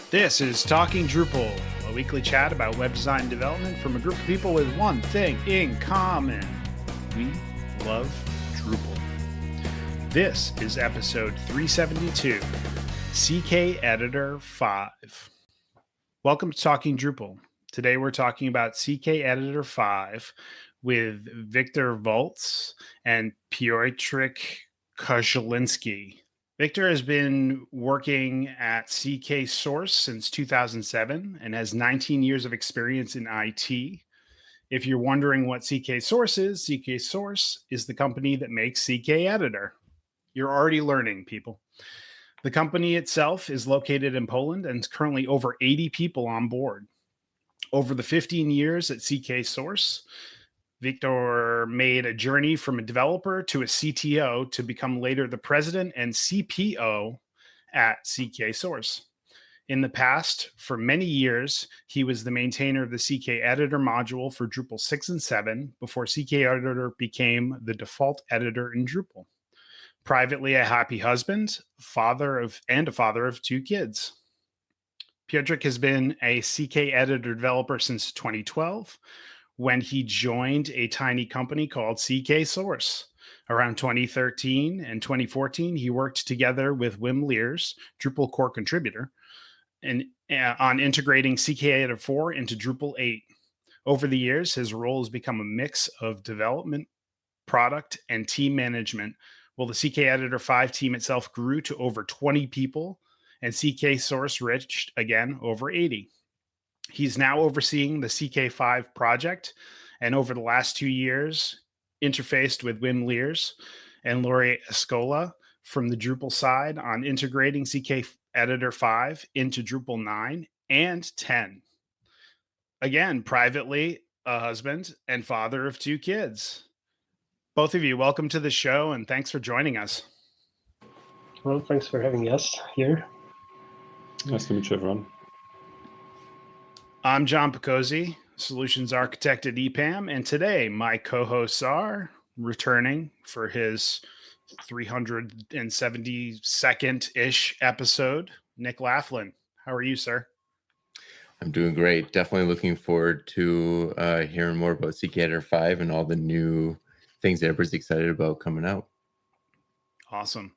This is Talking Drupal, a weekly chat about web design and development from a group of people with one thing in common. We love Drupal. This is episode 372, CKEditor 5. Welcome to Talking Drupal. Today we're talking about CKEditor 5 with Wiktor Walc and Piotrek Koszuliński. Wiktor has been working at CK Source since 2007 and has 19 years of experience in IT. If you're wondering what CK Source is the company that makes CKEditor. You're already learning, people. The company itself is located in Poland and is currently over 80 people on board. Over the 15 years at CK Source, Wiktor made a journey from a developer to a CTO to become later the president and CPO at CK Source. In the past, for many years, he was the maintainer of the CKEditor module for Drupal 6 and 7 before CKEditor became the default editor in Drupal. Privately a happy husband, father of two kids. Piotrek has been a CKEditor developer since 2012. When he joined a tiny company called CK Source. Around 2013 and 2014, he worked together with Wim Leers, Drupal core contributor, and on integrating CKEditor 4 into Drupal 8. Over the years, his role has become a mix of development, product, and team management, while the CKEditor 5 team itself grew to over 20 people, and CK Source reached, again, over 80. He's now overseeing the CK5 project, and over the last 2 years, interfaced with Wim Leers and Laurie Escola from the Drupal side on integrating CKEditor 5 into Drupal 9 and 10. Again, privately, a husband and father of 2 kids. Both of you, welcome to the show, and thanks for joining us. Well, thanks for having us here. Nice to meet you, everyone. I'm John Picozzi, Solutions Architect at EPAM, and today my co-hosts are returning for his 372nd-ish episode, Nick Laughlin. How are you, sir? I'm doing great. Definitely looking forward to hearing more about CKEditor 5 and all the new things that everybody's excited about coming out. Awesome.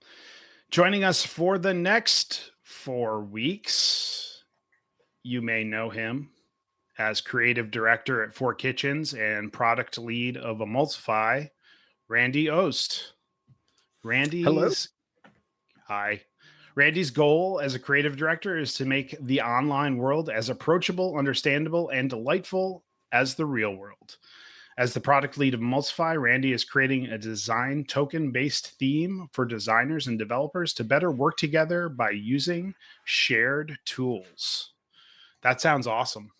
Joining us for the next 4 weeks, you may know him as creative director at 4 Kitchens and product lead of Emulsify, Randy Ost. Hello. Hi. Randy's goal as a creative director is to make the online world as approachable, understandable, and delightful as the real world. As the product lead of Emulsify, Randy is creating a design token-based theme for designers and developers to better work together by using shared tools. That sounds awesome.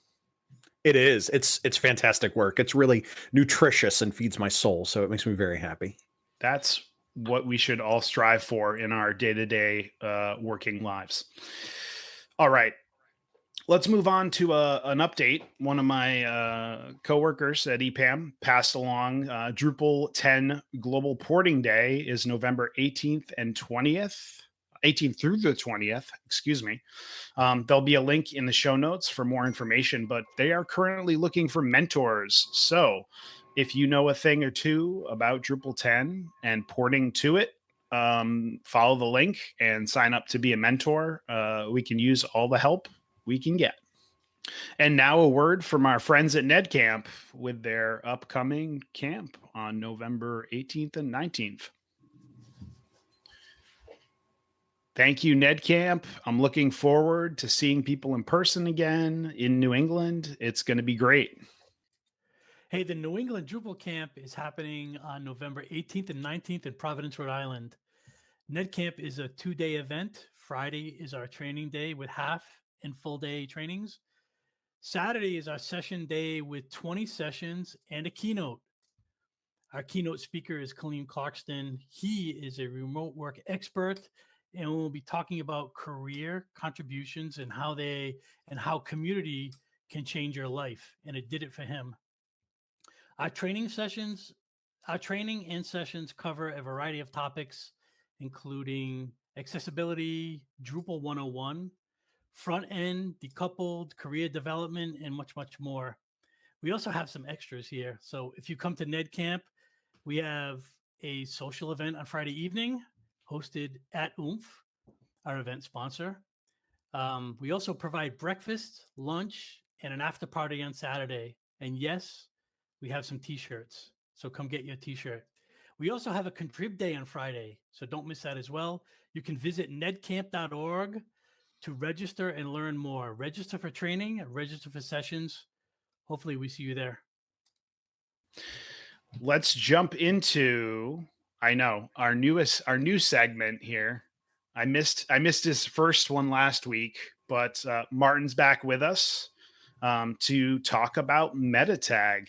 It is. It's fantastic work. It's really nutritious and feeds my soul, so it makes me very happy. That's what we should all strive for in our day-to-day working lives. All right. Let's move on to an update. One of my coworkers at EPAM passed along Drupal 10 Global Porting Day is November 18th and 20th. 18th through the 20th, excuse me. There'll be a link in the show notes for more information, but they are currently looking for mentors. So if you know a thing or two about Drupal 10 and porting to it, follow the link and sign up to be a mentor. We can use all the help we can get. And now a word from our friends at NedCamp with their upcoming camp on November 18th and 19th. Thank you, NedCamp. I'm looking forward to seeing people in person again in New England. It's going to be great. Hey, the New England Drupal Camp is happening on November 18th and 19th in Providence, Rhode Island. NedCamp is a 2-day event. Friday is our training day with half and full day trainings. Saturday is our session day with 20 sessions and a keynote. Our keynote speaker is Kaleem Clarkston. He is a remote work expert, and we'll be talking about career contributions and how community can change your life. And it did it for him. Our training and sessions cover a variety of topics, including accessibility, Drupal 101, front end, decoupled, career development, and much, much more. We also have some extras here. So if you come to NedCamp, we have a social event on Friday evening hosted at Oomph, our event sponsor. We also provide breakfast, lunch, and an after party on Saturday. And yes, we have some t-shirts. So come get your t-shirt. We also have a contrib day on Friday. So don't miss that as well. You can visit nedcamp.org to register and learn more. Register for training, register for sessions. Hopefully we see you there. Let's jump into, I know, our new segment here. I missed his first one last week, but Martin's back with us to talk about meta tag.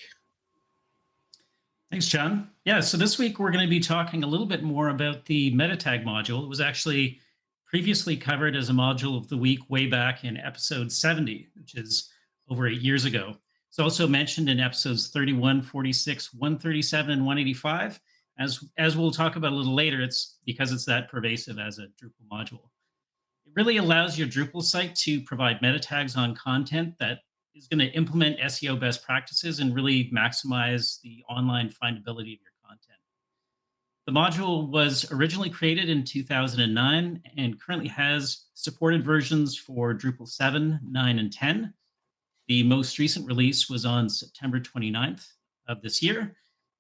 Thanks, John. Yeah, so this week we're going to be talking a little bit more about the meta tag module. It was actually previously covered as a module of the week way back in episode 70, which is over 8 years ago. It's also mentioned in episodes 31, 46, 137, and 185. As we'll talk about a little later, it's because it's that pervasive as a Drupal module. It really allows your Drupal site to provide meta tags on content that is going to implement SEO best practices and really maximize the online findability of your content. The module was originally created in 2009 and currently has supported versions for Drupal 7, 9, and 10. The most recent release was on September 29th of this year,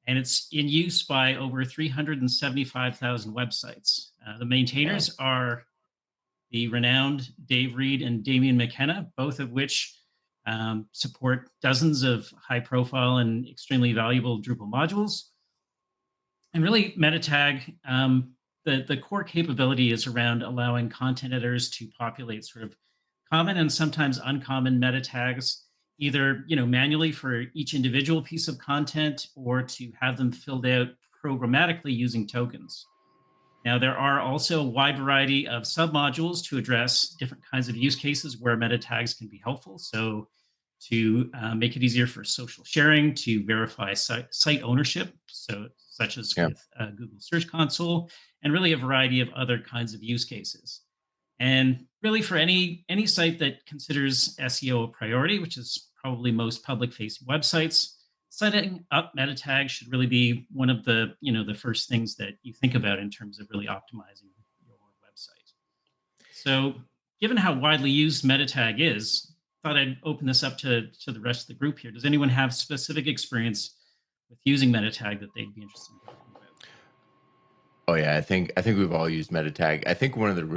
and it's in use by over 375,000 websites. The maintainers are the renowned Dave Reed and Damian McKenna, both of which support dozens of high-profile and extremely valuable Drupal modules. And really, meta tag, the core capability is around allowing content editors to populate sort of common and sometimes uncommon meta tags, either manually for each individual piece of content or to have them filled out programmatically using tokens. Now, there are also a wide variety of submodules to address different kinds of use cases where meta tags can be helpful. So to make it easier for social sharing, to verify site ownership, such as with Google Search Console, and really a variety of other kinds of use cases. And really for any site that considers SEO a priority, which is probably most public-facing websites, setting up meta tags should really be one of the the first things that you think about in terms of really optimizing your website. So given how widely used meta tag is, I thought I'd open this up to the rest of the group here. Does anyone have specific experience with using meta tag that they'd be interested in talking about? Oh yeah, I think we've all used meta tag. I think one of the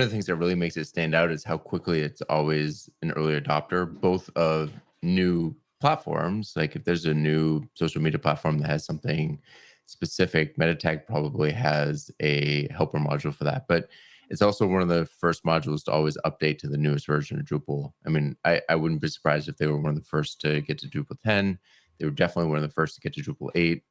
things that really makes it stand out is how quickly it's always an early adopter, both of new platforms. Like if there's a new social media platform that has something specific, meta tag probably has a helper module for that. But it's also one of the first modules to always update to the newest version of Drupal. I mean, I wouldn't be surprised if they were one of the first to get to Drupal 10. They were definitely one of the first to get to Drupal 8.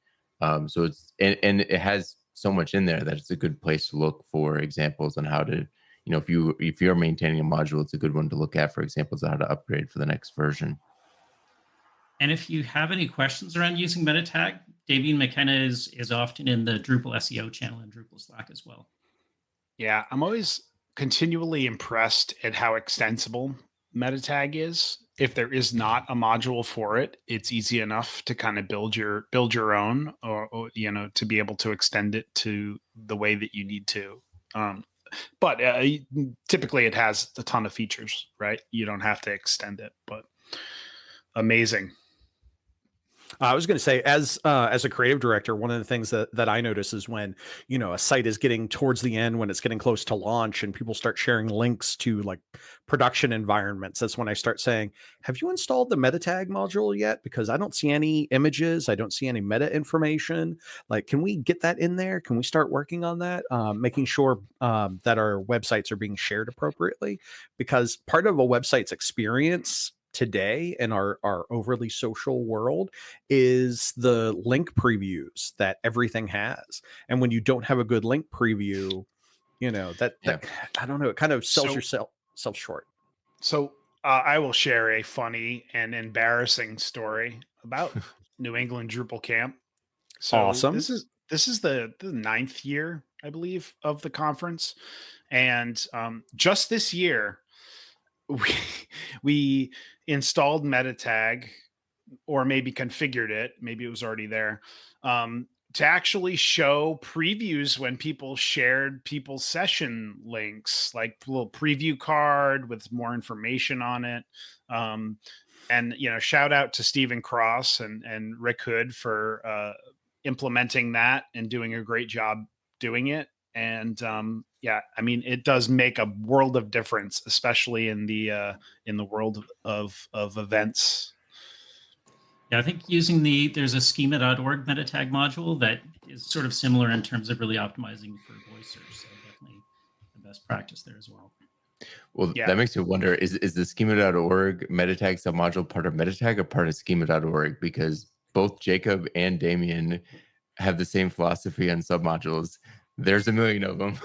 So it's and it has so much in there that it's a good place to look for examples on how to, if you're maintaining a module, it's a good one to look at for examples of how to upgrade for the next version. And if you have any questions around using meta tag, Damian McKenna is often in the Drupal SEO channel and Drupal Slack as well. Yeah, I'm always continually impressed at how extensible meta tag is. If there is not a module for it, it's easy enough to kind of build your own, or to be able to extend it to the way that you need to. But typically it has a ton of features, right? You don't have to extend it, but amazing. I was going to say, as a creative director, one of the things that I notice is when, a site is getting towards the end, when it's getting close to launch and people start sharing links to like production environments, that's when I start saying, have you installed the meta tag module yet? Because I don't see any images. I don't see any meta information. Like, can we get that in there? Can we start working on that? Making sure that our websites are being shared appropriately, because part of a website's experience today in our overly social world is the link previews that everything has. And when you don't have a good link preview, that I don't know, it kind of sells yourself short. So I will share a funny and embarrassing story about New England Drupal camp. So awesome. this is the 9th year, I believe, of the conference. And just this year, we installed meta tag, or maybe configured it. Maybe it was already there, to actually show previews when people shared people's session links, like a little preview card with more information on it. And, shout out to Stephen Cross and Rick Hood for implementing that and doing a great job doing it. And yeah, I mean, it does make a world of difference, especially in the world of events. Yeah, I think there's a schema.org meta tag module that is sort of similar in terms of really optimizing for voice search. So definitely the best practice there as well. Well, Yeah. that makes me wonder, is the schema.org meta tag submodule part of meta tag or part of schema.org? Because both Jacob and Damien have the same philosophy on submodules. There's a million of them.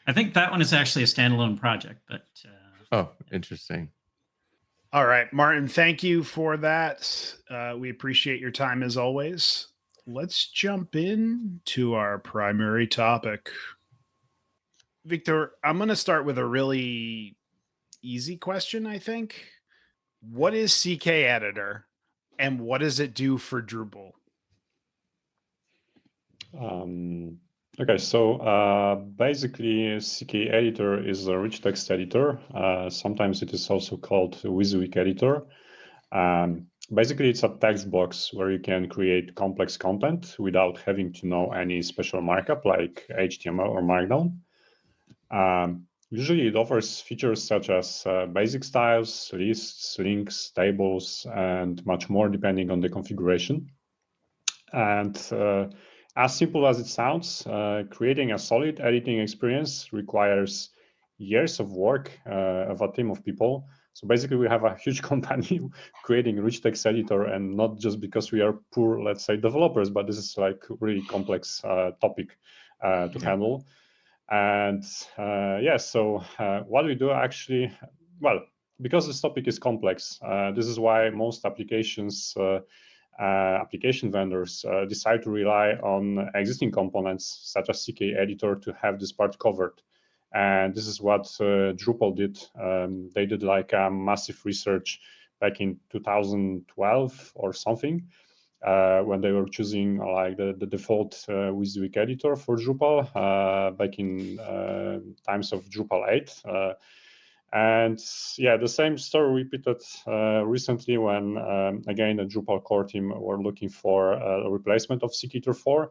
I think that one is actually a standalone project, but oh, interesting. All right, Martin, thank you for that. We appreciate your time as always. Let's jump in to our primary topic. Wiktor, I'm going to start with a really easy question, I think. What is CKEditor and what does it do for Drupal? Okay, so basically CKEditor is a rich text editor. Sometimes it is also called WYSIWYG editor. Basically, it's a text box where you can create complex content without having to know any special markup like HTML or Markdown. Usually, it offers features such as basic styles, lists, links, tables, and much more depending on the configuration. And as simple as it sounds, creating a solid editing experience requires years of work of a team of people. So basically, we have a huge company creating rich text editor, and not just because we are poor, let's say, developers, but this is like really complex topic to handle. And so what we do actually, well, because this topic is complex, this is why most applications application vendors decide to rely on existing components such as CKEditor to have this part covered. And this is what Drupal did. They did like a massive research back in 2012 or something when they were choosing like the default WYSIWYG editor for Drupal back in times of Drupal 8. And yeah, the same story repeated recently when, again, the Drupal core team were looking for a replacement of CKEditor 4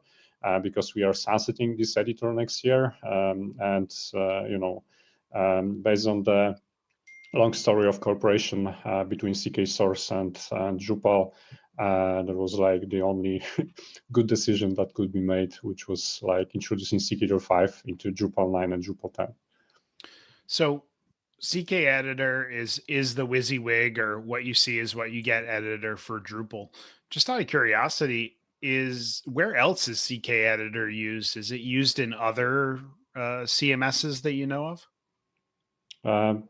because we are sunsetting this editor next year. Based on the long story of cooperation between CK Source and Drupal, there was like the only good decision that could be made, which was like introducing CKEditor 5 into Drupal 9 and Drupal 10. So CKEditor is the WYSIWYG, or what you see is what you get editor for Drupal. Just out of curiosity, where else is CKEditor used? Is it used in other CMSs that you know of?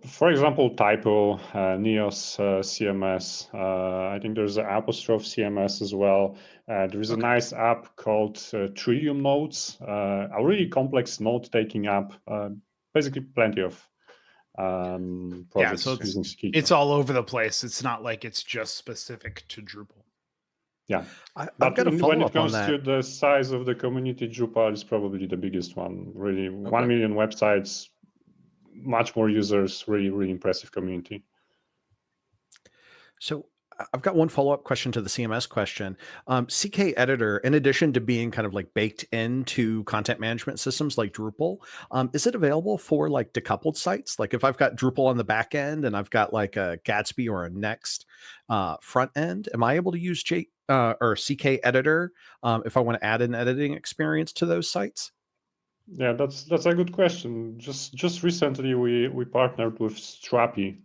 For example, Typo, Neos CMS. I think there's an apostrophe CMS as well. There is a nice app called Trillium Notes, a really complex note-taking app. Basically, plenty of projects so using CKEditor. It's all over the place. It's not like it's just specific to Drupal. Yeah, I've got a when follow it up on comes that. to the size of the community, Drupal is probably the biggest one. Really, 1 million websites, much more users, really, really impressive community. So I've got one follow-up question to the CMS question. CKEditor, in addition to being kind of like baked into content management systems like Drupal, is it available for like decoupled sites? Like if I've got Drupal on the back end and I've got like a Gatsby or a Next front end, am I able to use or CKEditor if I want to add an editing experience to those sites? Yeah, that's a good question. Just recently, we partnered with Strapi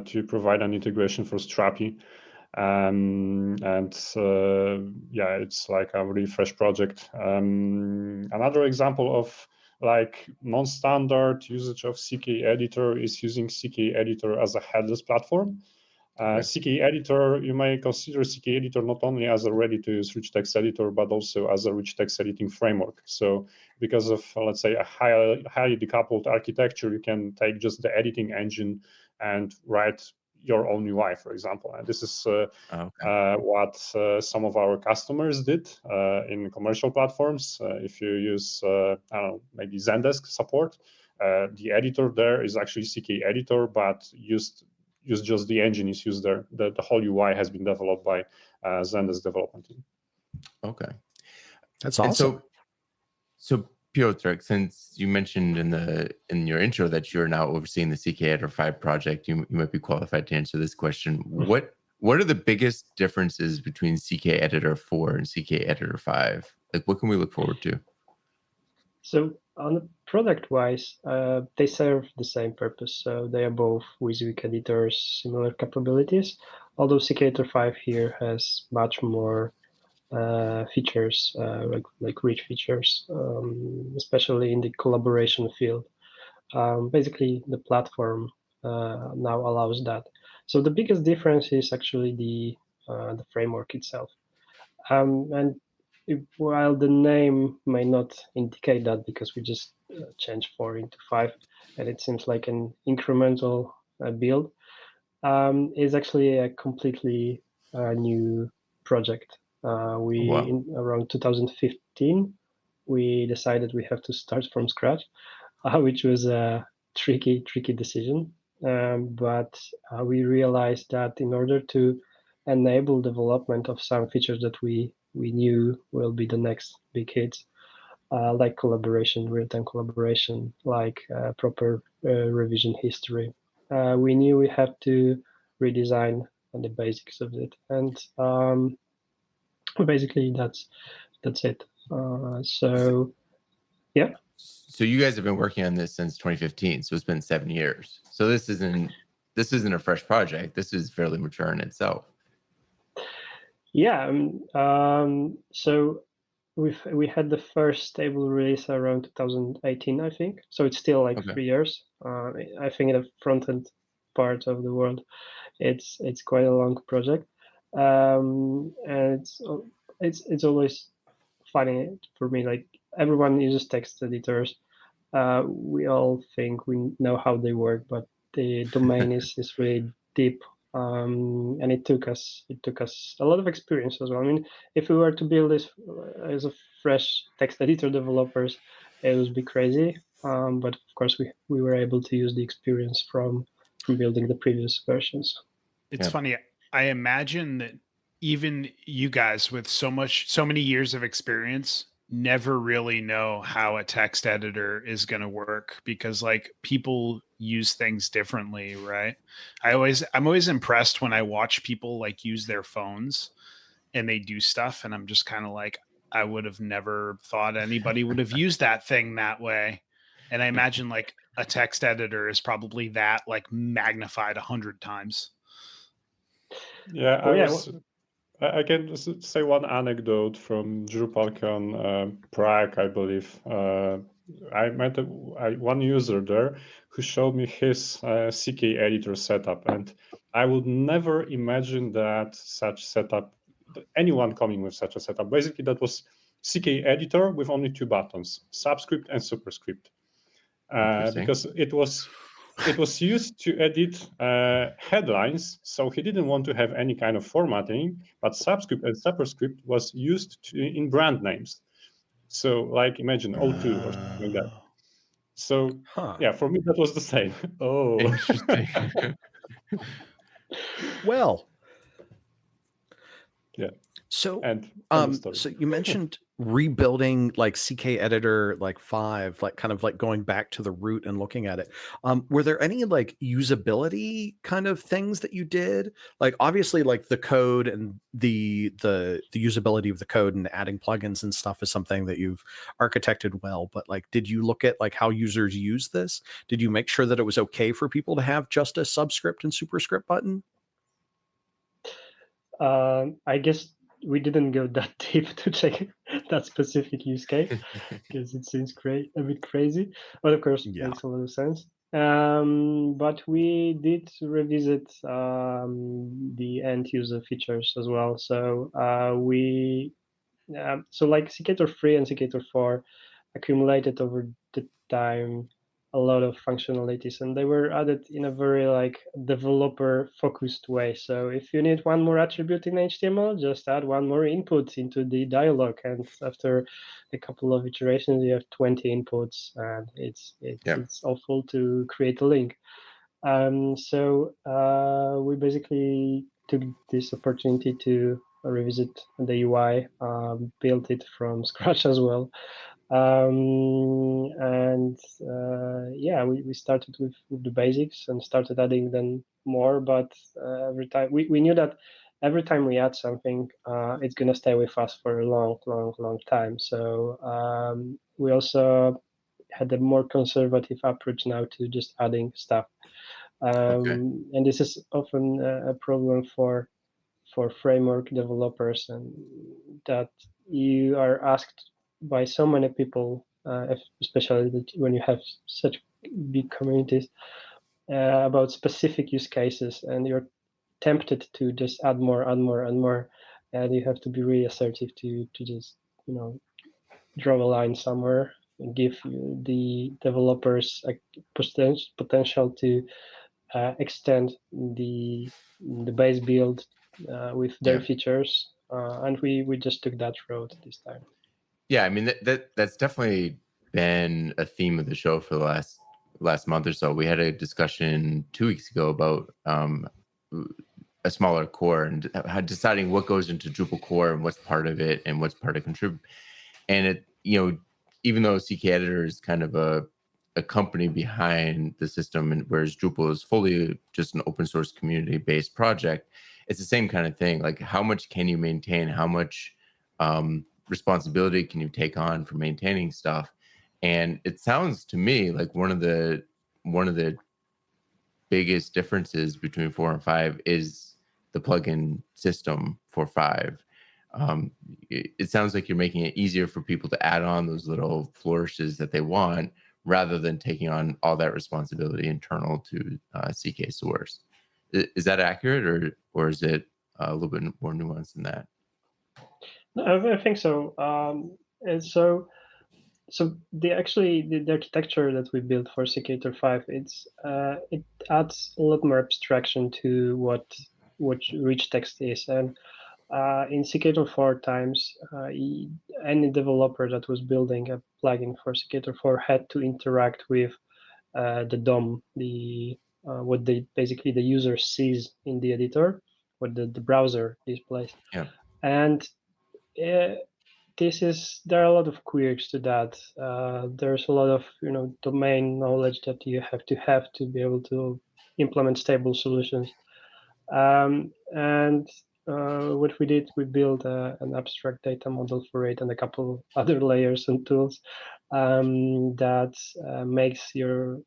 to provide an integration for Strapi. It's like a really fresh project. Another example of like non-standard usage of CKEditor is using CKEditor as a headless platform. CKEditor, you may consider CKEditor not only as a ready-to-use rich text editor, but also as a rich text editing framework. So because of, let's say, a highly decoupled architecture, you can take just the editing engine and write your own UI, for example. And this is what some of our customers did in commercial platforms. If you use, I don't know, maybe Zendesk support, the editor there is actually CKEditor, but used just the engine is used there. The whole UI has been developed by Zendesk development team. Okay, that's awesome. So Piotrek, since you mentioned in your intro that you're now overseeing the CKEditor 5 project, you might be qualified to answer this question. What are the biggest differences between CKEditor 4 and CKEditor 5? Like, what can we look forward to? So on the product-wise, they serve the same purpose. So they are both WYSIWYG editors, similar capabilities, although CKEditor 5 here has much more features, like rich features, especially in the collaboration field. Basically, the platform now allows that. So the biggest difference is actually the framework itself. And while the name may not indicate that, because we just changed 4 into 5, and it seems like an incremental build, is actually a completely new project. In around 2015, we decided we have to start from scratch, which was a tricky decision. But we realized that in order to enable development of some features that we knew will be the next big hits, like collaboration, real-time collaboration, like proper revision history, we knew we had to redesign the basics of it. And basically that's it. So yeah. So you guys have been working on this since 2015, so it's been 7 years. So this isn't a fresh project. This is fairly mature in itself. Yeah. So we had the first stable release around 2018, I think. So it's still like 3 years. I think in the front end part of the world, it's quite a long project, and it's always funny for me. Like, everyone uses text editors. We all think we know how they work, but the domain is really deep. And it took us a lot of experience as well. I mean, if we were to build this as a fresh text editor developers, it would be crazy. But of course, we were able to use the experience from building the previous versions. It's funny. I imagine that even you guys with so many years of experience never really know how a text editor is going to work, because like people use things differently, right? I'm always impressed when I watch people like use their phones and they do stuff, and I'm just kind of like, I would have never thought anybody would have used that thing that way. And I imagine like a text editor is probably that like magnified 100 times. Yeah, I can just say one anecdote from DrupalCon Prague, I believe. I met one user there who showed me his CKEditor setup, and I would never imagine that such setup, anyone coming with such a setup. Basically, that was CKEditor with only 2 buttons, subscript and superscript, because it was used to edit headlines, so he didn't want to have any kind of formatting, but subscript and superscript was used in brand names. So like imagine O2 or something like that. So yeah, for me that was the same. Oh, interesting. Well, yeah. So, so you mentioned rebuilding like CKEditor like 5, like kind of like going back to the root and looking at it. Were there any like usability kind of things that you did? Like obviously like the code and the usability of the code and adding plugins and stuff is something that you've architected well, but like, did you look at like how users use this? Did you make sure that it was okay for people to have just a subscript and superscript button? I guess we didn't go that deep to check that specific use case because it seems a bit crazy, but of course makes a lot of sense. But we did revisit the end user features as well. So so like CKEditor 3 and CKEditor 4 accumulated over the time a lot of functionalities, and they were added in a very like developer focused way. So if you need one more attribute in HTML, just add one more input into the dialog, and after a couple of iterations you have 20 inputs, and it's awful to create a link. So we basically took this opportunity to revisit the UI, built it from scratch as well. And yeah, we started with the basics and started adding then more, but every time we knew that every time we add something, it's going to stay with us for a long time. So we also had a more conservative approach now to just adding stuff. And this is often a problem for framework developers, and that you are asked by so many people, especially when you have such big communities, about specific use cases, and you're tempted to just add more, and you have to be really assertive to just draw a line somewhere and give the developers a potential to extend the base build with their features, and we just took that road this time. Yeah, I mean that's definitely been a theme of the show for the last month or so. We had a discussion 2 weeks ago about a smaller core and how deciding what goes into Drupal core and what's part of it and what's part of contribute. And it, even though CKEditor is kind of a company behind the system, and whereas Drupal is fully just an open source community based project, it's the same kind of thing. Like, how much can you maintain? How much responsibility can you take on for maintaining stuff? And it sounds to me like one of the biggest differences between 4 and 5 is the plugin system for 5. It sounds like you're making it easier for people to add on those little flourishes that they want, rather than taking on all that responsibility internal to CK source. Is that accurate, or is it a little bit more nuanced than that? No, I think so. And so the architecture that we built for CKEditor 5, it adds a lot more abstraction to what rich text is. And in CKEditor 4 times, any developer that was building a plugin for CKEditor 4 had to interact with the DOM, what basically the user sees in the editor, what the browser displays. Yeah. And there are a lot of quirks to that. There's a lot of domain knowledge that you have to be able to implement stable solutions. And what we did, we built an abstract data model for it and a couple other layers and tools that makes your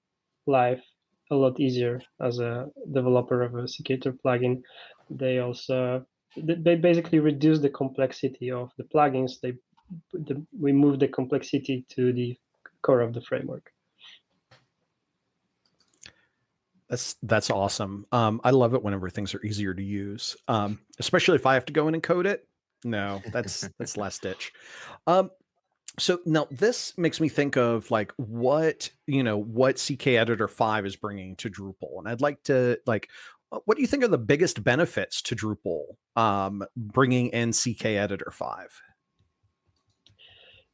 life a lot easier as a developer of a CKEditor plugin. They basically reduce the complexity of the plugins. We move the complexity to the core of the framework. That's awesome. I love it whenever things are easier to use, especially if I have to go in and code it. No, that's last ditch. So now this makes me think of like what CKEditor 5 is bringing to Drupal, and I'd like to what do you think are the biggest benefits to Drupal bringing in CKEditor 5?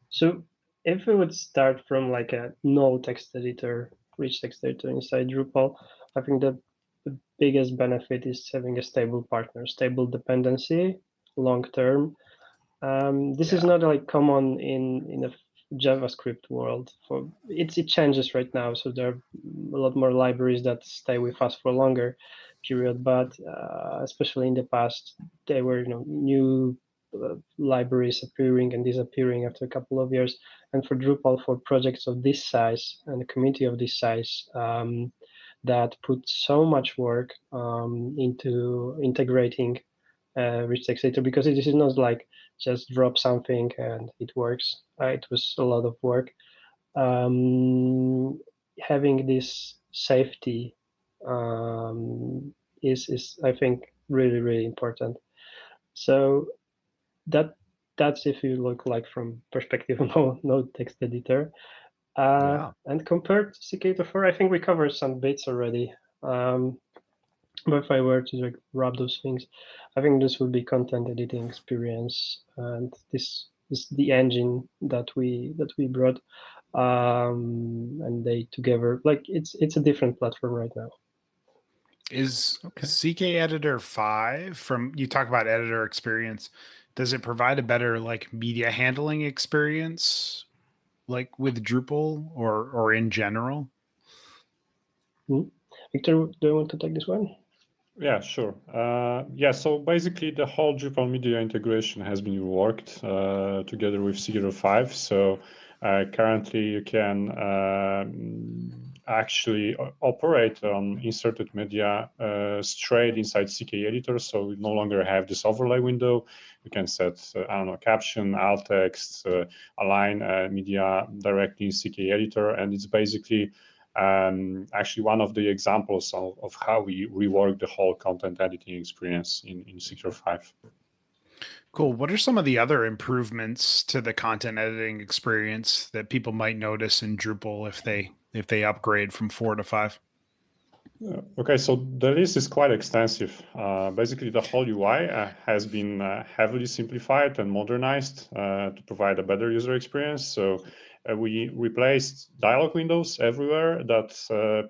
So if we would start from like a no text editor, rich text editor inside Drupal, I think the biggest benefit is having a stable partner, stable dependency, long term. This is not like common in a JavaScript world. It changes right now, so there are a lot more libraries that stay with us for a longer period. But especially in the past, there were new libraries appearing and disappearing after a couple of years. And for Drupal, for projects of this size and a community of this size, that put so much work into integrating rich text editor, because it is not like just drop something and it works. It was a lot of work. Having this safety is I think really important. So that's if you look like from perspective of no text editor. And compared to CKEditor 4, I think we covered some bits already. But if I were to like wrap those things, I think this would be content editing experience, and this is the engine that we brought, and they together like it's a different platform right now. Is CKEditor 5 from you talk about editor experience? Does it provide a better like media handling experience, like with Drupal or in general? Wiktor, do you want to take this one? Yeah, sure. So basically the whole Drupal media integration has been reworked together with CKEditor 5. So currently you can actually operate on inserted media straight inside CKEditor. So we no longer have this overlay window. You can set, caption, alt text, align media directly in CKEditor. And it's basically actually one of the examples of how we rework the whole content editing experience in CKEditor 5. Cool. What are some of the other improvements to the content editing experience that people might notice in Drupal if they upgrade from 4 to 5? Okay, so the list is quite extensive. Basically, the whole UI has been heavily simplified and modernized to provide a better user experience. So we replaced dialog windows everywhere that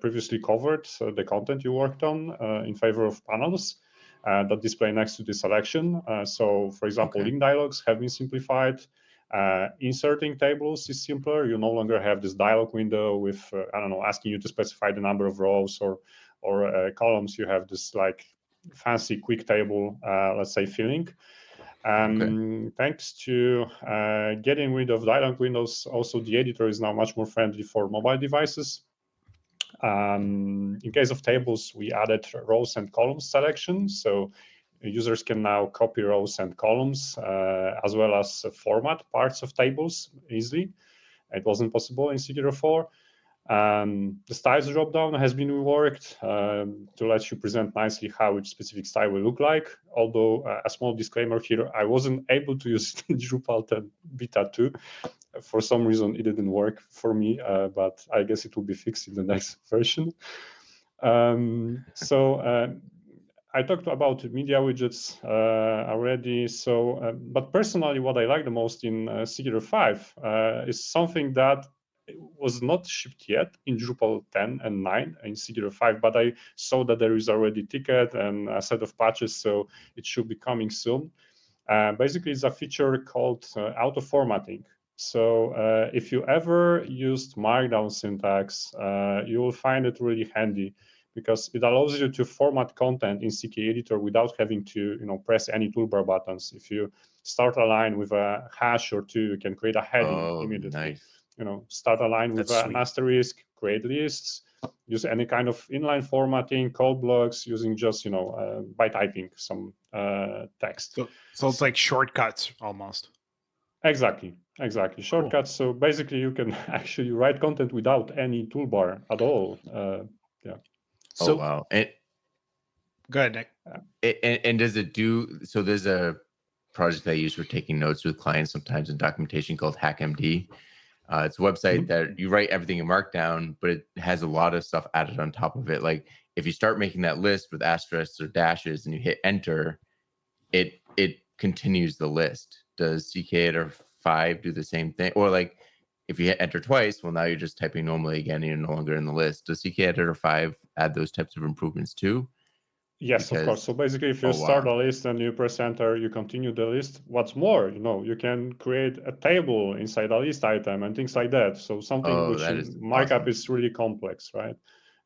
previously covered the content you worked on in favor of panels that display next to the selection. So, for example, link dialogs have been simplified. Inserting tables is simpler. You no longer have this dialog window with, asking you to specify the number of rows or columns. You have this like fancy quick table, let's say filling. Thanks to getting rid of dialog windows, also the editor is now much more friendly for mobile devices. In case of tables, we added rows and columns selection. So users can now copy rows and columns as well as format parts of tables easily. It wasn't possible in CKEditor 4. The styles dropdown has been reworked to let you present nicely how each specific style will look like. Although a small disclaimer here, I wasn't able to use Drupal 10 Beta 2. For some reason, it didn't work for me, but I guess it will be fixed in the next version. I talked about media widgets already. But personally, what I like the most in CKEditor 5 is something that was not shipped yet in Drupal 10 and 9 in CKEditor 5, but I saw that there is already ticket and a set of patches, so it should be coming soon. Basically, it's a feature called auto-formatting. So if you ever used Markdown syntax, you will find it really handy because it allows you to format content in CKEditor without having to press any toolbar buttons. If you start a line with a hash or two, you can create a heading immediately. Nice. Start a line with an asterisk, create lists, use any kind of inline formatting, code blocks, using just by typing some text. So it's like shortcuts almost. Exactly. Shortcuts. Cool. So basically, you can actually write content without any toolbar at all. So, wow. And go ahead, Nick. And does it do? So there's a project I use for taking notes with clients sometimes in documentation called HackMD. It's a website that you write everything in Markdown, but it has a lot of stuff added on top of it. Like if you start making that list with asterisks or dashes and you hit enter, it continues the list. Does CKEditor 5 do the same thing? Or like if you hit enter twice, well, now you're just typing normally again and you're no longer in the list. Does CKEditor 5 add those types of improvements too? Yes, of course. So basically, if you start a list and you press enter, you continue the list. What's more, you can create a table inside a list item and things like that. So something which in markup is really complex, right?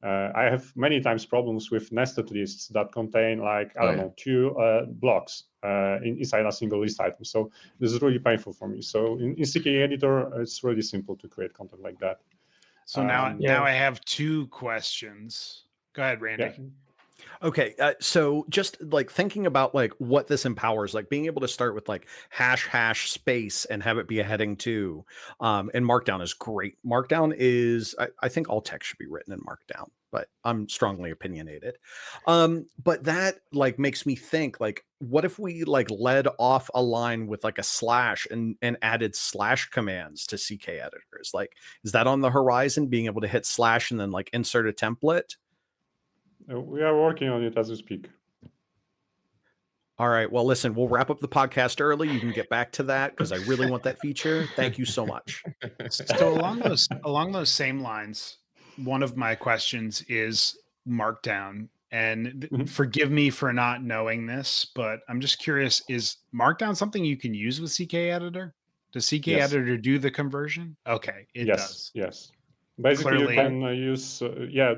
I have many times problems with nested lists that contain like, two blocks inside a single list item. So this is really painful for me. So in CKEditor, it's really simple to create content like that. So now I have two questions. Go ahead, Randy. Yeah. Okay, so just like thinking about like what this empowers, like being able to start with like hash space and have it be a heading too. And Markdown is great. Markdown is, I think all text should be written in Markdown. but I'm strongly opinionated. But that like makes me think, like, what if we like led off a line with like a slash and added slash commands to CK editors? Like, is that on the horizon, being able to hit slash and then like insert a template? We are working on it as we speak. All right. Well, listen, we'll wrap up the podcast early. You can get back to that because I really want that feature. Thank you so much. So along those same lines, one of my questions is Markdown. And forgive me for not knowing this, but I'm just curious, is Markdown something you can use with CKEditor? Does CKEditor do the conversion? Okay, it does. Yes. Basically, Clearly, you can use,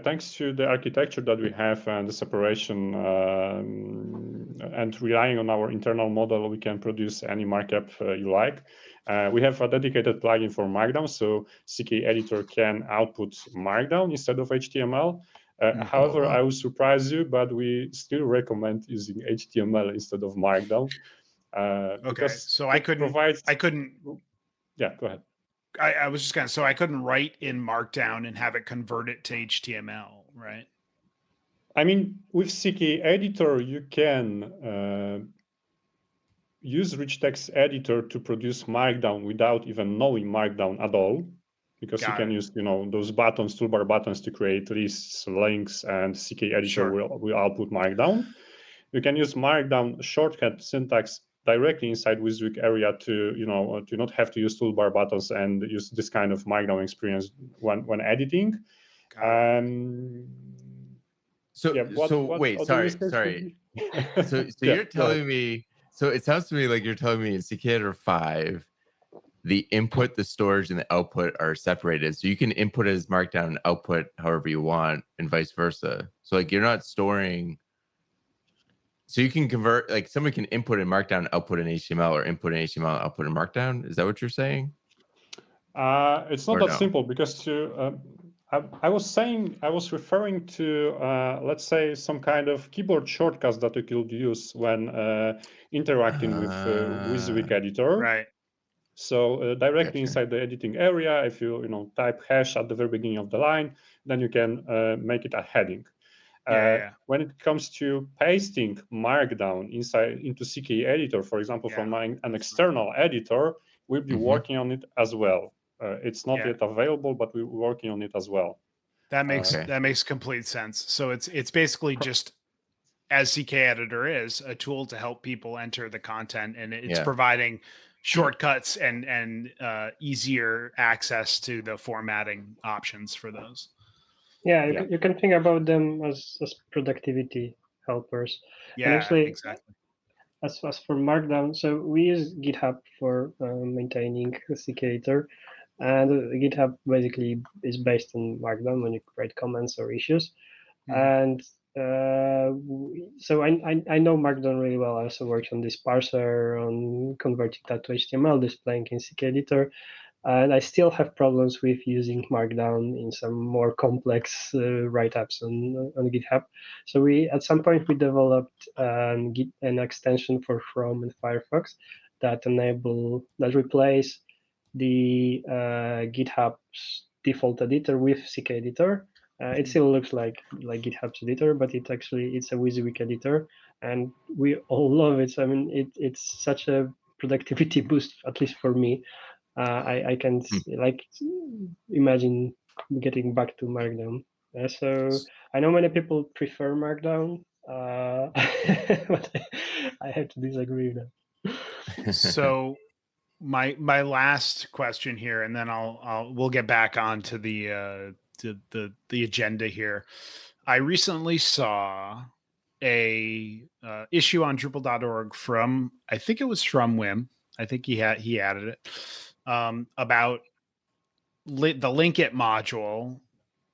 thanks to the architecture that we have and the separation and relying on our internal model, we can produce any markup you like. We have a dedicated plugin for Markdown, so CKEditor can output Markdown instead of HTML. However, I will surprise you, but we still recommend using HTML instead of Markdown. Okay, so I couldn't. Yeah, go ahead. I was just so I couldn't write in Markdown and have it convert it to HTML, right? I mean, with CKEditor, you can use rich text editor to produce Markdown without even knowing Markdown at all, because you can use, those buttons, toolbar buttons, to create lists, links, and CKEditor will output Markdown. You can use Markdown shortcut syntax directly inside WYSIWYG area to not have to use toolbar buttons and use this kind of Markdown experience when editing. Wait, sorry. So you're telling me, so it sounds to me like you're telling me in CKEditor 5, the input, the storage, and the output are separated. So you can input as Markdown and output however you want, and vice versa. So like you're not storing. So you can convert, like someone can input in Markdown, output in HTML, or input in HTML, output in Markdown. Is that what you're saying? It's not that simple, because I was referring to, let's say, some kind of keyboard shortcuts that you could use when interacting with WYSIWYG editor. Right. So directly inside the editing area, if you type hash at the very beginning of the line, then you can make it a heading. When it comes to pasting Markdown into CKEditor, for example, from an external editor, we'll be working on it as well. It's not yet available, but we're working on it as well. That makes complete sense. So it's basically just, as CKEditor is, a tool to help people enter the content, and it's providing shortcuts and easier access to the formatting options for those. Yeah, you can think about them as productivity helpers. Yeah, and actually, exactly. As for Markdown, so we use GitHub for maintaining CKEditor, and GitHub basically is based on Markdown when you create comments or issues. And so I know Markdown really well. I also worked on this parser, on converting that to HTML, displaying in CKEditor. And I still have problems with using Markdown in some more complex write-ups on GitHub. So at some point we developed an extension for Chrome and Firefox that replace the GitHub's default editor with CKEditor. It still looks like GitHub's editor, but it's a WYSIWYG editor, and we all love it. So, I mean, it's such a productivity boost, at least for me. I can imagine getting back to Markdown. So I know many people prefer Markdown, but I have to disagree with them. So my last question here, and then we'll get back onto the agenda here. I recently saw a issue on Drupal.org from, I think it was from Wim. I think he added it. About the Linkit module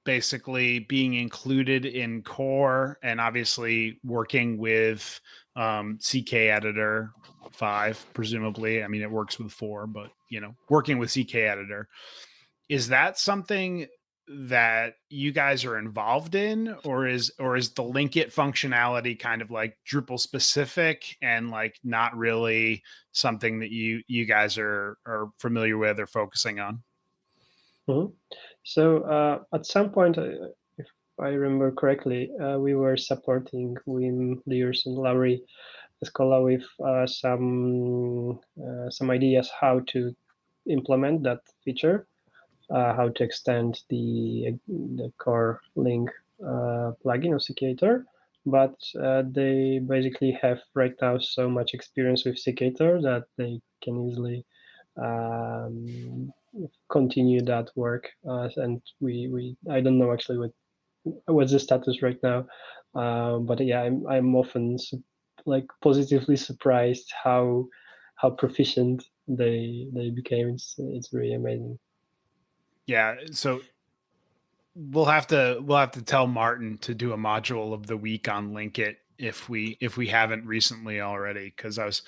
basically being included in core, and obviously working with CKEditor 5, presumably. I mean, it works with 4, but working with CKEditor. Is that something that you guys are involved in, or is the Linkit functionality kind of like Drupal specific and like not really something that you guys are familiar with or focusing on? So at some point, I remember correctly, we were supporting Wim, Lears, and Laurie Escola with some ideas how to implement that feature, how to extend the core link plugin of CKEditor. But they basically have right now so much experience with CKEditor that they can easily continue that work. And I don't know actually what's the status right now, but yeah, I'm often like positively surprised how proficient they became. It's really amazing. Yeah, so we'll have to tell Martin to do a module of the week on Linkit if we haven't recently already, because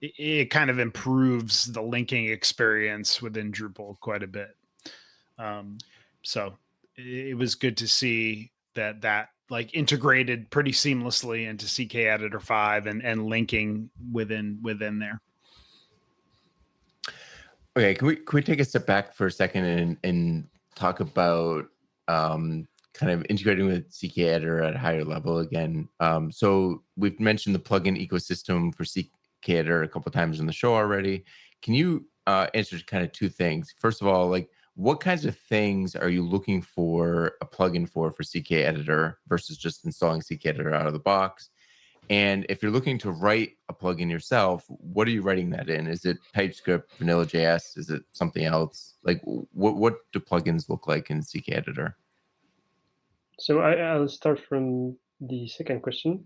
it kind of improves the linking experience within Drupal quite a bit. So it was good to see that like integrated pretty seamlessly into CKEditor 5 and linking within there. Okay, can we take a step back for a second and talk about kind of integrating with CKEditor at a higher level again? So we've mentioned the plugin ecosystem for CKEditor a couple of times in the show already. Can you answer kind of two things? First of all, like what kinds of things are you looking for a plugin for CKEditor versus just installing CKEditor out of the box? And if you're looking to write a plugin yourself, what are you writing that in? Is it TypeScript, Vanilla.js? Is it something else? Like, what do plugins look like in CKEditor? So I'll start from the second question.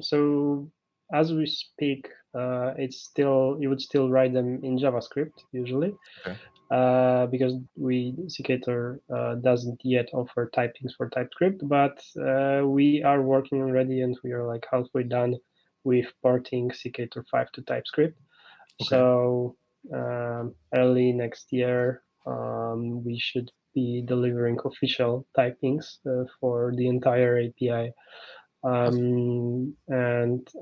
So as we speak, you would still write them in JavaScript usually. Okay. Because CKEditor doesn't yet offer typings for TypeScript, but we are working already, and we are like halfway done with porting CKEditor 5 to TypeScript. Okay. So early next year, we should be delivering official typings for the entire API. And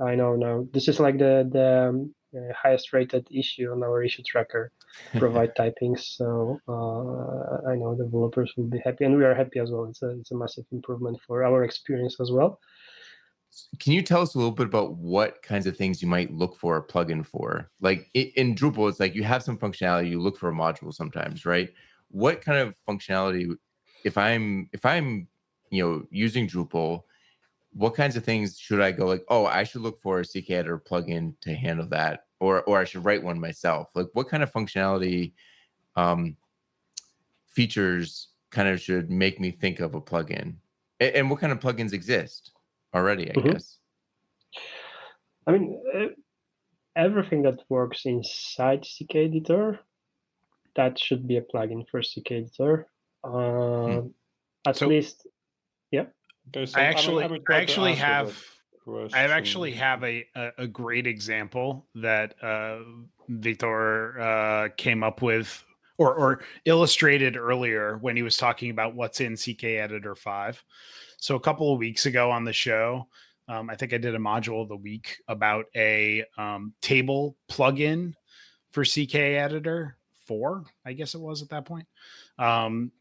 I know now this is like the highest rated issue on our issue tracker, provide typings. So I know developers will be happy, and we are happy as well. It's a massive improvement for our experience as well. Can you tell us a little bit about what kinds of things you might look for a plugin for? Like in Drupal, it's like you have some functionality, you look for a module sometimes, right? What kind of functionality, if I'm using Drupal, what kinds of things should I go like, oh, I should look for a CKEditor plugin to handle that, or I should write one myself? Like what kind of functionality features kind of should make me think of a plugin? And what kind of plugins exist already, I guess? I mean, everything that works inside CKEditor, that should be a plugin for CKEditor. At least, yeah. Okay, so I actually have a great example that Wiktor came up with or illustrated earlier when he was talking about what's in CKEditor 5. So a couple of weeks ago on the show, I think I did a module of the week about a table plugin for CKEditor 4, I guess it was at that point,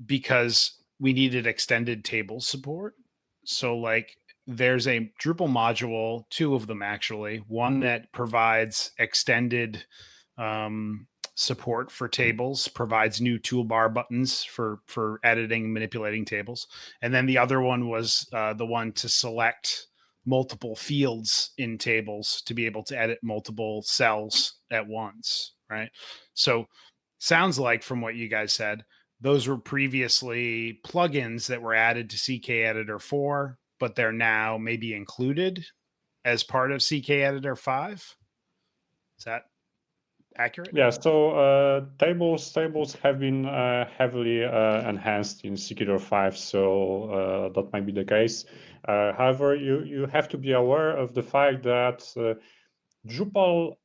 because we needed extended table support. So like there's a Drupal module, 2 of them actually, one that provides extended support for tables, provides new toolbar buttons for editing and manipulating tables. And then the other one was the one to select multiple fields in tables to be able to edit multiple cells at once, right? So sounds like from what you guys said, those were previously plugins that were added to CKEditor 4, but they're now maybe included as part of CKEditor 5. Is that accurate? Yeah, so tables have been heavily enhanced in CKEditor 5, so that might be the case. However, you have to be aware of the fact that Drupal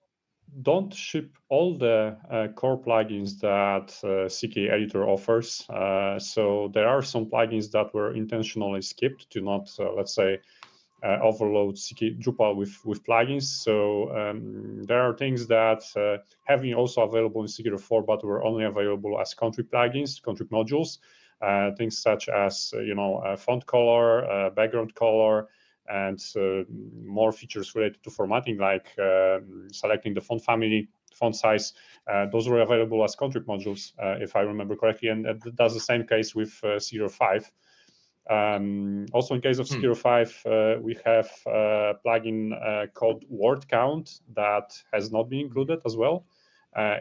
don't ship all the core plugins that CKEditor offers. So there are some plugins that were intentionally skipped to not, let's say, overload Drupal with plugins. So there are things that have been also available in CKEditor 4, but were only available as config plugins, config modules. things such as font color, background color, and more features related to formatting, like selecting the font family, font size. Those were available as contrib modules, if I remember correctly, and that's the same case with CKEditor 5. Also, in case of CKEditor 5, we have a plugin called word count that has not been included as well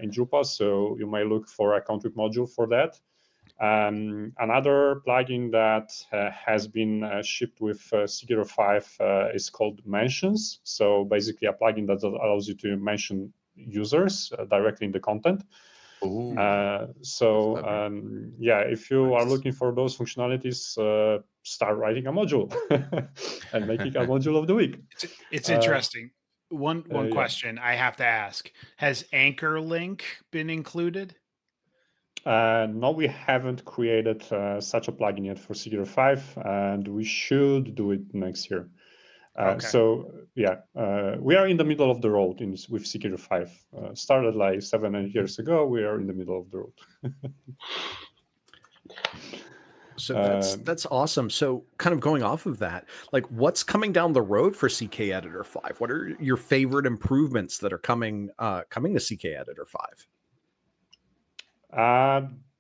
in Drupal, so you may look for a contrib module for that. Another plugin that has been shipped with CKEditor 5 is called Mentions. So basically a plugin that allows you to mention users directly in the content. Yeah, if you are looking for those functionalities, start writing a module and making a module of the week. It's interesting. One question I have to ask: has Anchor Link been included? No, we haven't created such a plugin yet for CKEditor 5, and we should do it next year. So yeah, we are in the middle of the road with CKEditor 5. Started like 7-8 years ago. We are in the middle of the road. So that's awesome. So kind of going off of that, like what's coming down the road for CKEditor 5? What are your favorite improvements that are coming to CKEditor 5?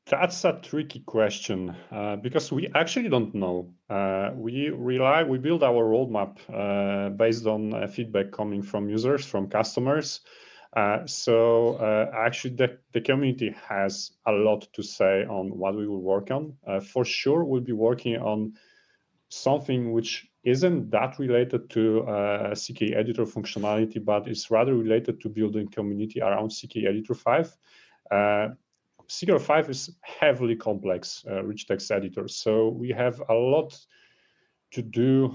That's a tricky question because we actually don't know. We build our roadmap based on feedback coming from users, from customers. Actually, the community has a lot to say on what we will work on. For sure, we'll be working on something which isn't that related to CKEditor functionality, but is rather related to building community around CKEditor 5. CKEditor 5 is heavily complex rich text editor, so we have a lot to do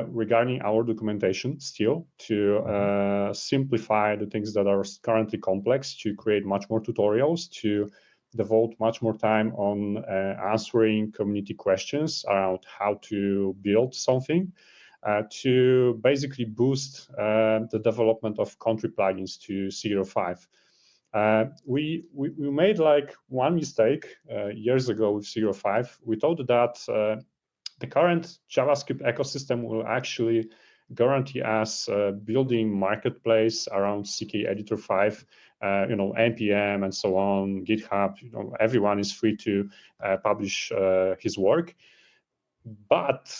regarding our documentation still to simplify the things that are currently complex, to create much more tutorials, to devote much more time on answering community questions around how to build something, to basically boost the development of contrib plugins to CKEditor 5. We made like one mistake years ago with CKEditor 5. We thought that the current JavaScript ecosystem will actually guarantee us building marketplace around CKEditor 5, npm and so on, GitHub. Everyone is free to publish his work, but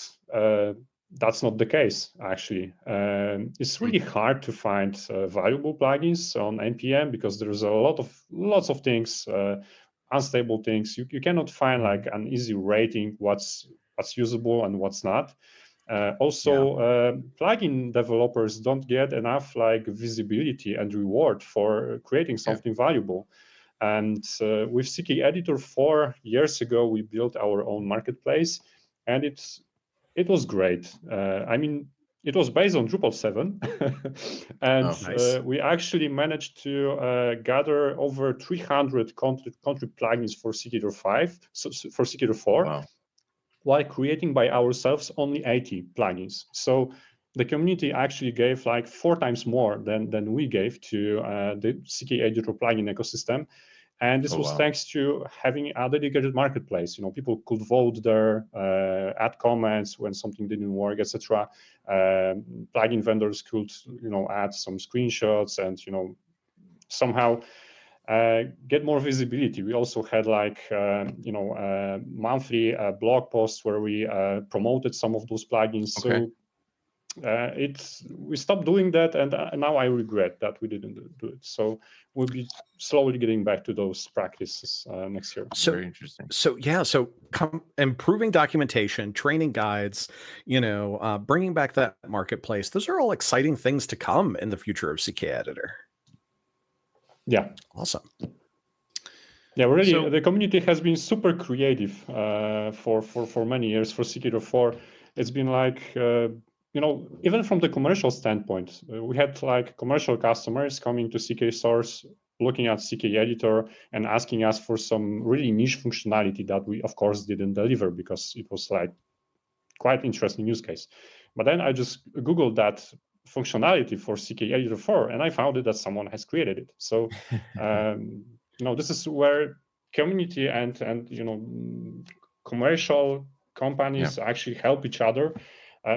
that's not the case, actually. It's really hard to find valuable plugins on npm because there's lots of things, unstable things. You cannot find like an easy rating what's usable and what's not. Plugin developers don't get enough like visibility and reward for creating something valuable. And with CKEditor 4 years ago, we built our own marketplace, and it was great. I mean, it was based on Drupal 7, and we actually managed to gather over 300 contrib plugins for CKEditor 5, for CKEditor 4, while creating by ourselves only 80 plugins. So the community actually gave like 4 times more than we gave to the CKEditor plugin ecosystem. And this was thanks to having a dedicated marketplace. People could vote there, add comments when something didn't work, etc. Plugin vendors could, add some screenshots and, somehow get more visibility. We also had like, monthly blog posts where we promoted some of those plugins. So we stopped doing that, and now I regret that we didn't do it. So we'll be slowly getting back to those practices next year. So very interesting. So improving documentation, training guides, bringing back that marketplace. Those are all exciting things to come in the future of CKEditor. Yeah, awesome. Yeah, really, the community has been super creative for many years. For CKEditor 4, it's been like. Even from the commercial standpoint, we had like commercial customers coming to CK Source, looking at CKEditor and asking us for some really niche functionality that we, of course, didn't deliver because it was like quite interesting use case. But then I just Googled that functionality for CKEditor 4, and I found that someone has created it. So, this is where community and commercial companies actually help each other.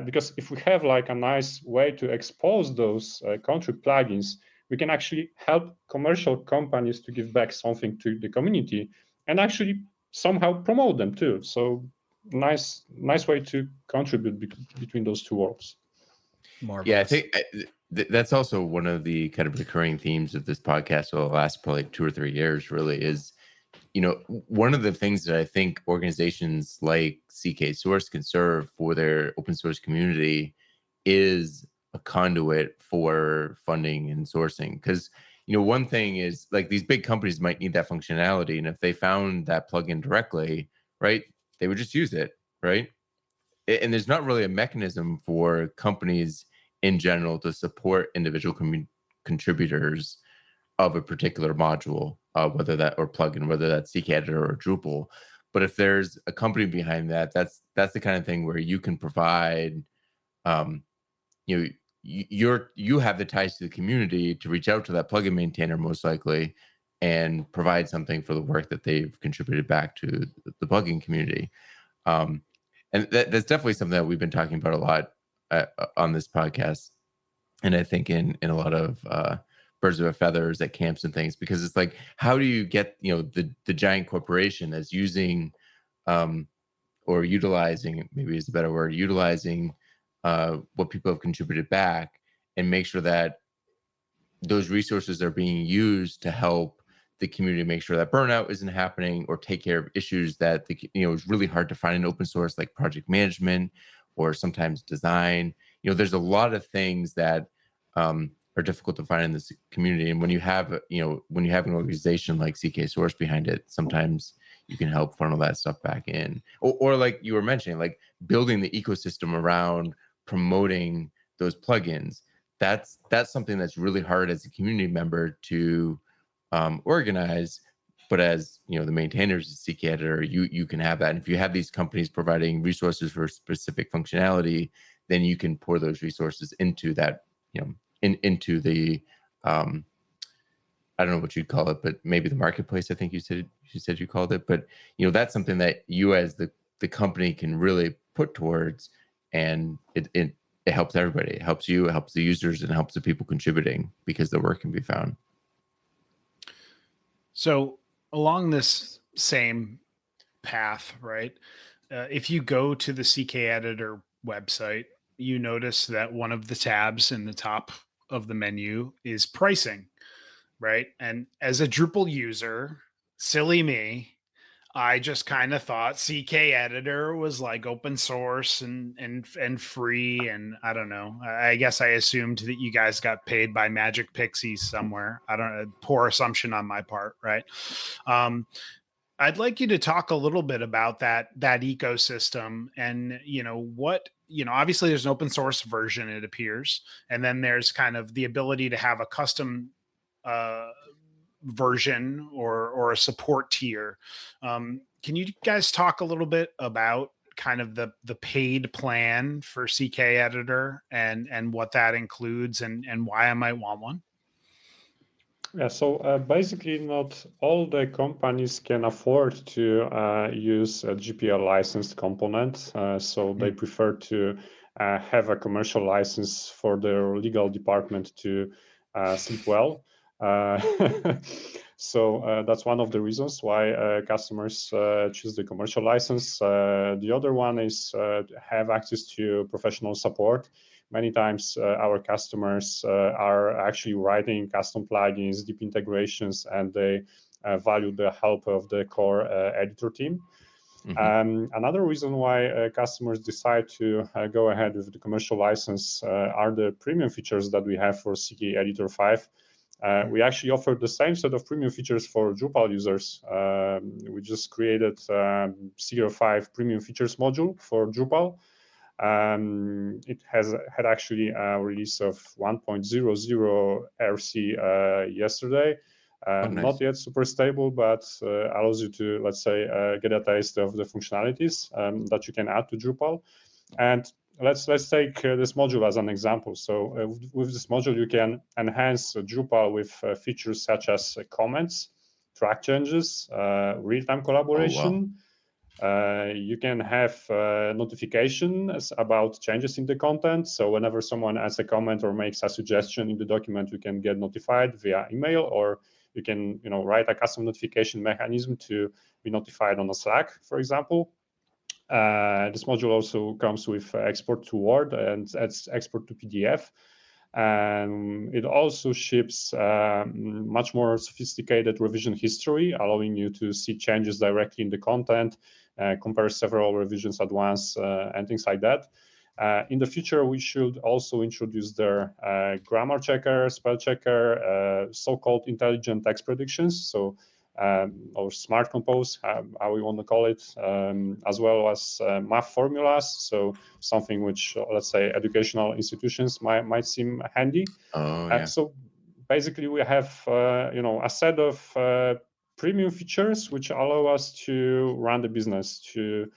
Because if we have like a nice way to expose those country plugins, we can actually help commercial companies to give back something to the community and actually somehow promote them too. So nice way to contribute between those two worlds. Marvelous. Yeah, I think that's also one of the kind of recurring themes of this podcast over the last probably 2 or 3 years, really, is, you know, one of the things that I think organizations like CK Source can serve for their open source community is a conduit for funding and sourcing. Because, you know, one thing is like these big companies might need that functionality, and if they found that plugin directly, right, they would just use it, right? And there's not really a mechanism for companies in general to support individual contributors of a particular module, whether that or plugin, whether that's CKEditor or Drupal. But if there's a company behind that, that's the kind of thing where you can provide, you know, you have the ties to the community to reach out to that plugin maintainer most likely and provide something for the work that they've contributed back to the plugin community. And that's definitely something that we've been talking about a lot on this podcast, and I think in a lot of birds of a feathers at camps and things, because it's like, how do you get, you know, the giant corporation that's using or utilizing, maybe is a better word, utilizing what people have contributed back, and make sure that those resources are being used to help the community make sure that burnout isn't happening, or take care of issues that it's really hard to find in open source, like project management or sometimes design. You know, there's a lot of things that are difficult to find in this community, and when you have an organization like CK Source behind it, sometimes you can help funnel that stuff back in, or like you were mentioning, like building the ecosystem around promoting those plugins. That's something that's really hard as a community member to organize, but as you know, the maintainers of CKEditor, you can have that. And if you have these companies providing resources for specific functionality, then you can pour those resources into that, you know, into the I don't know what you'd call it, but maybe the marketplace, I think you said you called it. But you know, that's something that you as the company can really put towards, and it helps everybody. It helps you, it helps the users, and it helps the people contributing, because the work can be found. So along this same path, right? If you go to the CKEditor website, you notice that one of the tabs in the top of the menu is pricing, right? And as a Drupal user, silly me, I just kind of thought CKEditor was like open source and free, and I don't know. I guess I assumed that you guys got paid by Magic Pixies somewhere. I don't know, poor assumption on my part, right? I'd like you to talk a little bit about that ecosystem, and obviously there's an open source version, it appears, and then there's kind of the ability to have a custom version or a support tier. Can you guys talk a little bit about kind of the paid plan for CKEditor and what that includes and why I might want one? Yeah, so basically not all the companies can afford to use a GPL licensed component. So they prefer to have a commercial license for their legal department to sleep well. So that's one of the reasons why customers choose the commercial license. The other one is have access to professional support. Many times our customers are actually writing custom plugins, deep integrations, and they value the help of the core editor team. Another reason why customers decide to go ahead with the commercial license are the premium features that we have for CKEditor 5. We actually offer the same set of premium features for Drupal users. We just created CKEditor5 premium features module for Drupal. It has had actually a release of 1.00 RC yesterday. Nice. Not yet super stable, but allows you to, let's say, get a taste of the functionalities that you can add to Drupal. And let's take this module as an example. So with this module, you can enhance Drupal with features such as comments, track changes, real-time collaboration. You can have notifications about changes in the content. So whenever someone adds a comment or makes a suggestion in the document, you can get notified via email, or you can write a custom notification mechanism to be notified on a Slack, for example. This module also comes with export to Word and export to PDF. It also ships much more sophisticated revision history, allowing you to see changes directly in the content, compare several revisions at once, and things like that. In the future, we should also introduce their grammar checker, spell checker, so-called intelligent text predictions, or smart compose, how we want to call it, as well as math formulas. So something which, let's say, educational institutions might seem handy. Oh, yeah. So basically, we have a set of premium features which allow us to run the business, to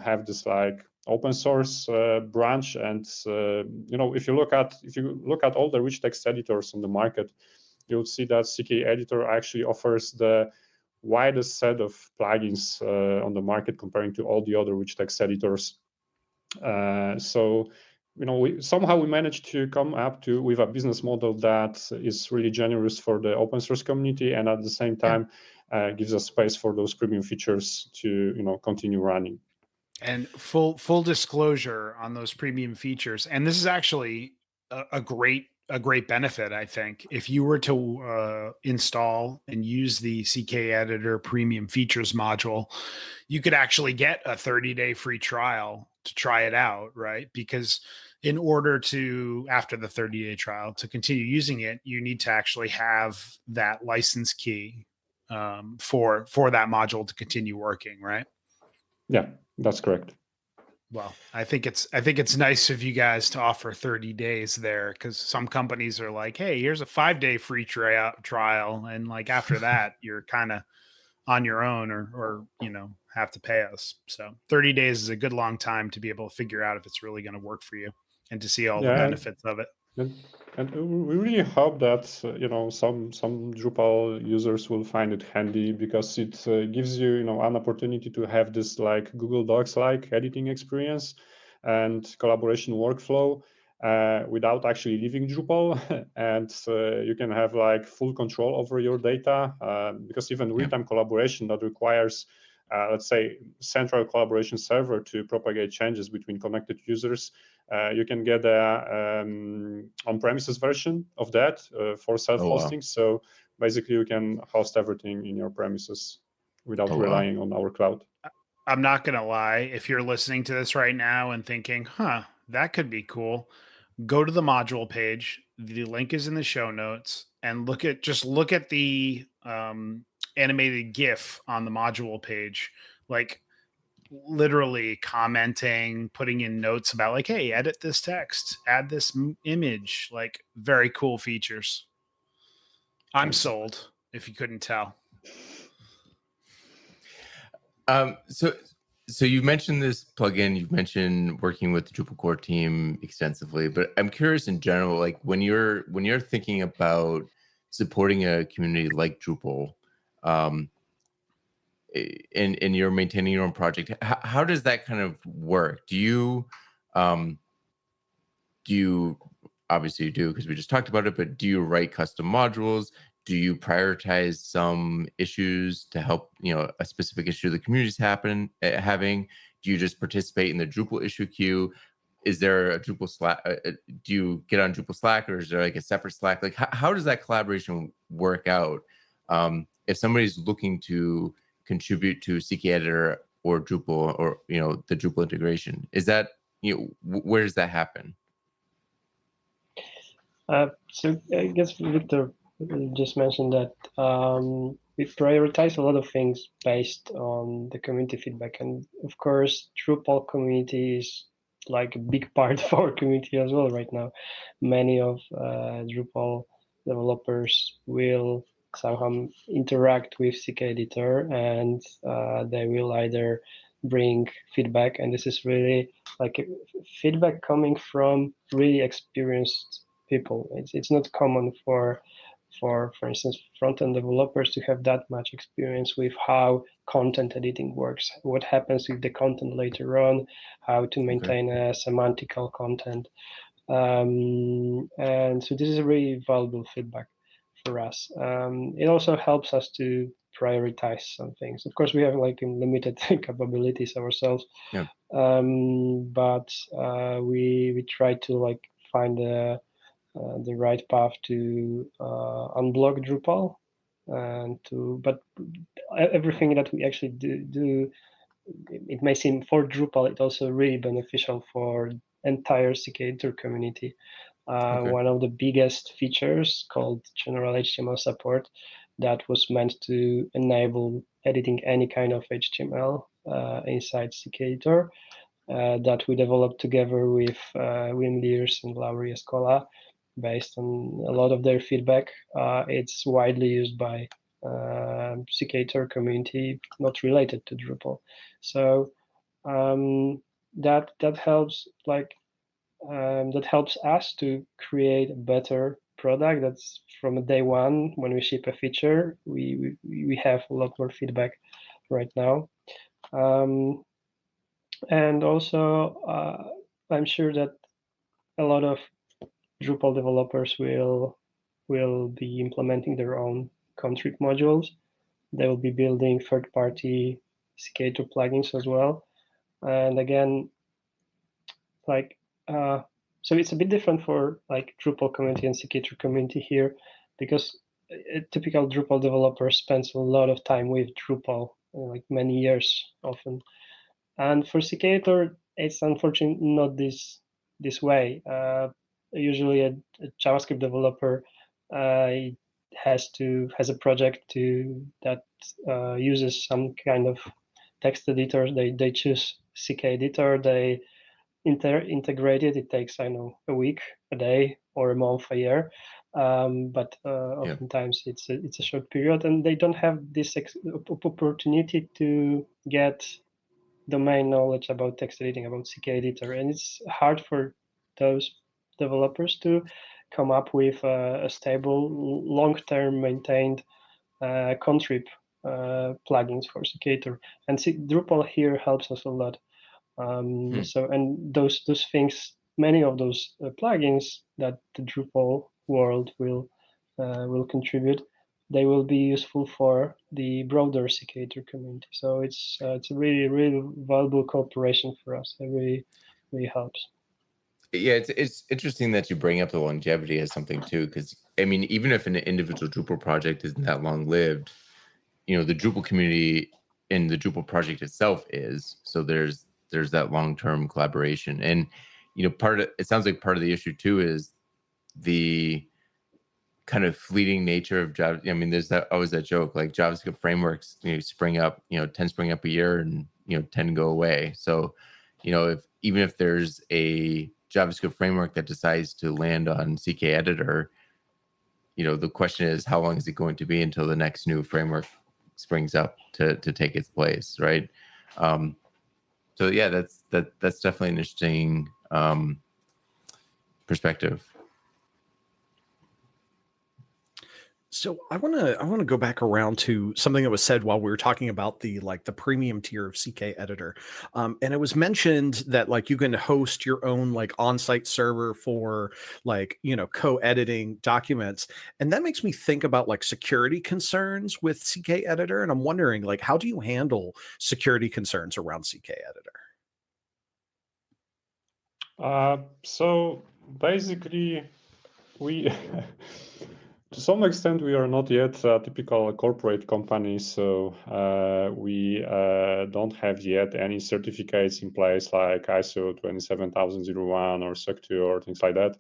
have this like open source branch. And if you look at all the rich text editors on the market, you'll see that CKEditor actually offers the widest set of plugins on the market comparing to all the other rich text editors. So we managed to come up with a business model that is really generous for the open source community, and at the same time gives us space for those premium features to continue running. And full disclosure on those premium features, and this is actually a great benefit, I think. If you were to install and use the CKEditor premium features module, you could actually get a 30-day free trial to try it out, right? Because in order to, after the 30-day trial, to continue using it, you need to actually have that license key for that module to continue working, right? Yeah, that's correct. Well, I think it's nice of you guys to offer 30 days there, because some companies are like, hey, here's a 5-day free trial, and like after that you're kind of on your own, or have to pay us. So 30 days is a good long time to be able to figure out if it's really going to work for you and to see all the benefits of it. And we really hope that some Drupal users will find it handy, because it gives you an opportunity to have this like Google Docs like editing experience and collaboration workflow without actually leaving Drupal, and you can have like full control over your data, because even real-time collaboration that requires let's say central collaboration server to propagate changes between connected users. You can get a on-premises version of that for self-hosting. wow. So basically, you can host everything in your premises without relying on our cloud. I'm not going to lie. If you're listening to this right now and thinking, that could be cool, go to the module page. The link is in the show notes, and look at the animated GIF on the module page, like literally commenting, putting in notes about like, hey, edit this text, add this image, like very cool features. I'm sold, if you couldn't tell. So you mentioned this plugin, you've mentioned working with the Drupal core team extensively, but I'm curious in general, like when you're thinking about supporting a community like Drupal, and you're maintaining your own project, how does that kind of work? Do you obviously you do, because we just talked about it, but do you write custom modules? Do you prioritize some issues to help, a specific issue the community's having? Do you just participate in the Drupal issue queue? Is there a Drupal Slack? Do you get on Drupal Slack, or is there like a separate Slack? Like how does that collaboration work out? If somebody's looking to contribute to CKEditor or Drupal, or the Drupal integration, is that where does that happen? So I guess Wiktor just mentioned that we prioritize a lot of things based on the community feedback, and of course Drupal community is like a big part of our community as well right now. Many of Drupal developers will somehow interact with CKEditor, and they will either bring feedback, and this is really like feedback coming from really experienced people. It's not common for instance, front-end developers to have that much experience with how content editing works, what happens with the content later on, how to maintain a semantical content. And so this is a really valuable feedback for us. It also helps us to prioritize some things. Of course, we have like limited capabilities ourselves, but we try to like find the right path to unblock Drupal, but everything that we actually do, it may seem for Drupal, it's also really beneficial for entire CKEditor community. One of the biggest features called general HTML support that was meant to enable editing any kind of HTML inside CKEditor that we developed together with Wim Leers and Lauri Escola based on a lot of their feedback. It's widely used by CKEditor community not related to Drupal. So that helps that helps us to create a better product. That's from day one when we ship a feature. We have a lot more feedback right now, and also I'm sure that a lot of Drupal developers will be implementing their own contrib modules. They will be building third-party CKEditor plugins as well. And again, so it's a bit different for like Drupal community and CKEditor community here, because a typical Drupal developer spends a lot of time with Drupal, like many years often. And for CKEditor, it's unfortunately not this way. Usually a JavaScript developer has a project that uses some kind of text editor. They choose CKEditor, they integrate it. It takes, I know, a week, a day, or a month, a year. But oftentimes it's a short period, and they don't have this opportunity to get domain knowledge about text editing, about CKEditor, and it's hard for those developers to come up with a stable, long-term maintained contrib plugins for CKEditor. And Drupal here helps us a lot. So, and those things, many of those plugins that the Drupal world will contribute, they will be useful for the broader CKEditor community. So it's a really, really valuable cooperation for us. It really helps. Yeah, it's interesting that you bring up the longevity as something too, because I mean, even if an individual Drupal project isn't that long lived, the Drupal community and the Drupal project itself is. So there's that long-term collaboration, and it sounds like part of the issue too is the kind of fleeting nature of Java. I mean, there's always that joke, like JavaScript frameworks, spring up, 10 spring up a year, and 10 go away. So, even if there's a JavaScript framework that decides to land on CKEditor, the question is, how long is it going to be until the next new framework springs up to take its place, right? So yeah, that's definitely an interesting perspective. So I want to go back around to something that was said while we were talking about the premium tier of CKEditor, and it was mentioned that you can host your own on-site server for co-editing documents, and that makes me think about security concerns with CKEditor, and I'm wondering how do you handle security concerns around CKEditor? So basically, we. To some extent, we are not yet a typical corporate company, so we don't have yet any certificates in place like ISO 27001 or SOC 2 or things like that.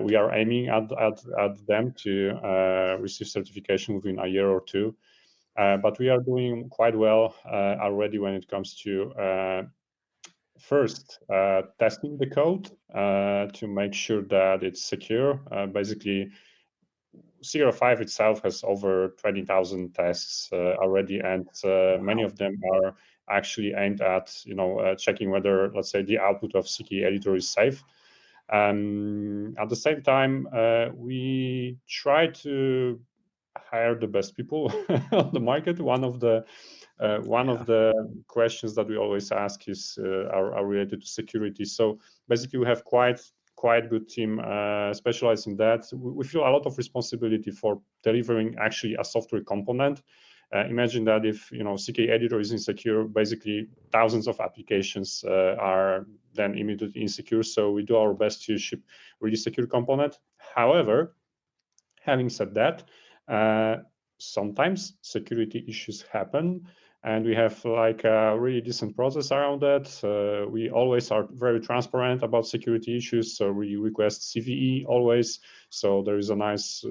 We are aiming at them to receive certification within a year or two, but we are doing quite well already when it comes to first testing the code to make sure that it's secure. Basically, CR5 itself has over 20,000 tests already, and many of them are actually aimed at checking whether, let's say, the output of CKEditor is safe. At the same time, we try to hire the best people on the market. One of the one of the questions that we always ask is are related to security. So basically, we have quite good team specialized in that. We feel a lot of responsibility for delivering actually a software component. Imagine that if CKEditor is insecure, basically thousands of applications are then immediately insecure. So we do our best to ship really secure component. However, having said that, sometimes security issues happen, and we have like a really decent process around that. We always are very transparent about security issues, so we request CVE always. So there is a nice,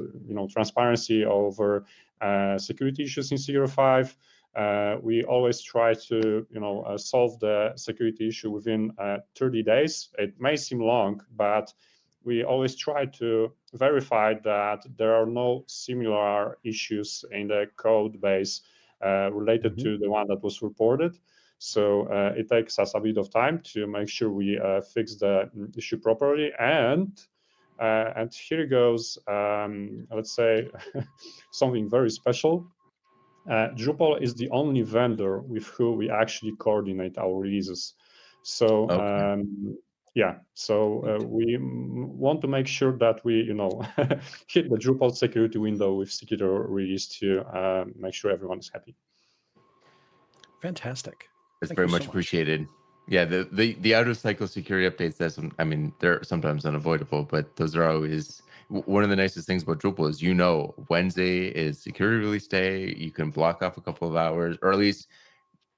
transparency over security issues in Secure 5. We always try to, solve the security issue within 30 days. It may seem long, but we always try to verify that there are no similar issues in the code base related to the one that was reported. So it takes us a bit of time to make sure we fix the issue properly. And here goes, let's say, something very special. Drupal is the only vendor with who we actually coordinate our releases. So we want to make sure that we, hit the Drupal security window with CKEditor release to make sure everyone is happy. Fantastic. It's very much appreciated. Yeah, the out of cycle security updates, they're sometimes unavoidable, but those are always one of the nicest things about Drupal is, Wednesday is security release day. You can block off a couple of hours, or at least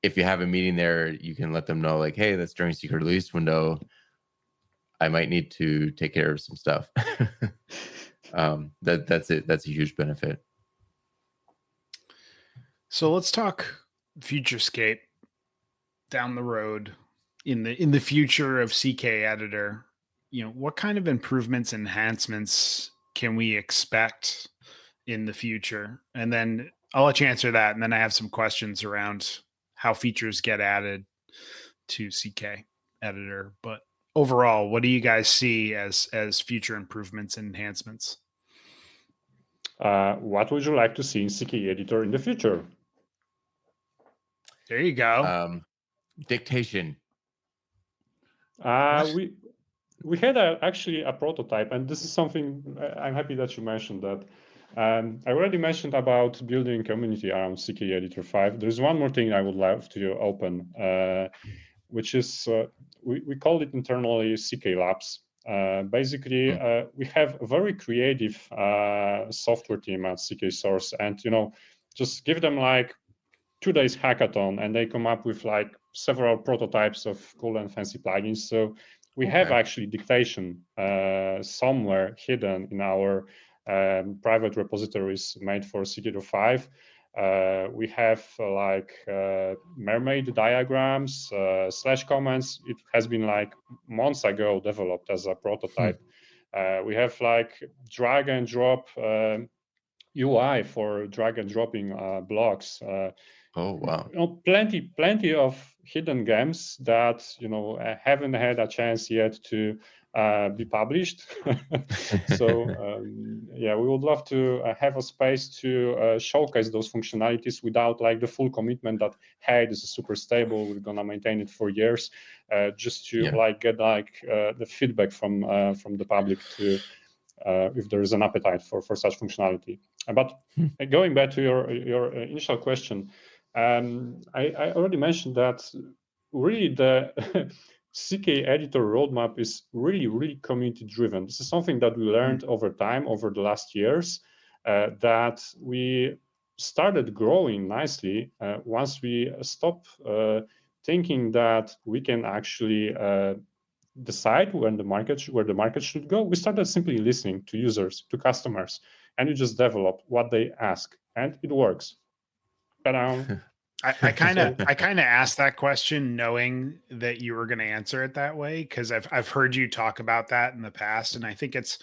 if you have a meeting there, you can let them know like, hey, that's during security release window. I might need to take care of some stuff. That's it. That's a huge benefit. So let's talk Futurescape down the road in the future of CKEditor. What kind of improvements, enhancements can we expect in the future? And then I'll let you answer that. And then I have some questions around how features get added to CKEditor. But overall, what do you guys see as future improvements and enhancements? What would you like to see in CKEditor in the future? There you go. Dictation. We had actually a prototype, and this is something I'm happy that you mentioned that. I already mentioned about building community around CKEditor 5. There's one more thing I would love to open, which is we call it internally CK Labs. Basically, we have a very creative software team at CK Source, and just give them like 2 days hackathon, and they come up with like several prototypes of cool and fancy plugins. So we have actually dictation somewhere hidden in our private repositories made for CKEditor 5. We have mermaid diagrams, slash comments. It has been like months ago developed as a prototype. We have like drag and drop UI for drag and dropping blocks. Oh wow! Plenty of hidden gems that haven't had a chance yet to be published. So we would love to have a space to showcase those functionalities without like the full commitment that hey, this is super stable, we're gonna maintain it for years. Just to get the feedback from the public to if there is an appetite for such functionality. But going back to your initial question. I already mentioned that really the CKEditor roadmap is really community driven. This is something that we learned over time, over the last years, that we started growing nicely once we stopped thinking that we can actually decide where the market should go. We started simply listening to users, to customers, and we just developed what they ask, and it works. But I kind of asked that question knowing that you were going to answer it that way, because I've heard you talk about that in the past, and I think it's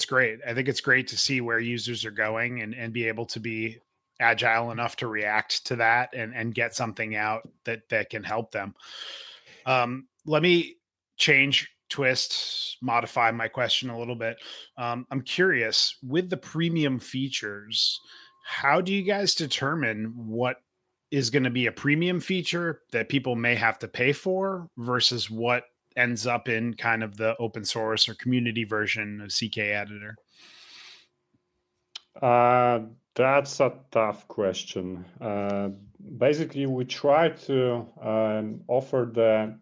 great. I think it's great to see where users are going and be able to be agile enough to react to that and get something out that can help them. Let me modify my question a little bit. I'm curious, with the premium features, how do you guys determine what is going to be a premium feature that people may have to pay for versus what ends up in kind of the open source or community version of CKEditor? That's a tough question. Basically, we try to offer the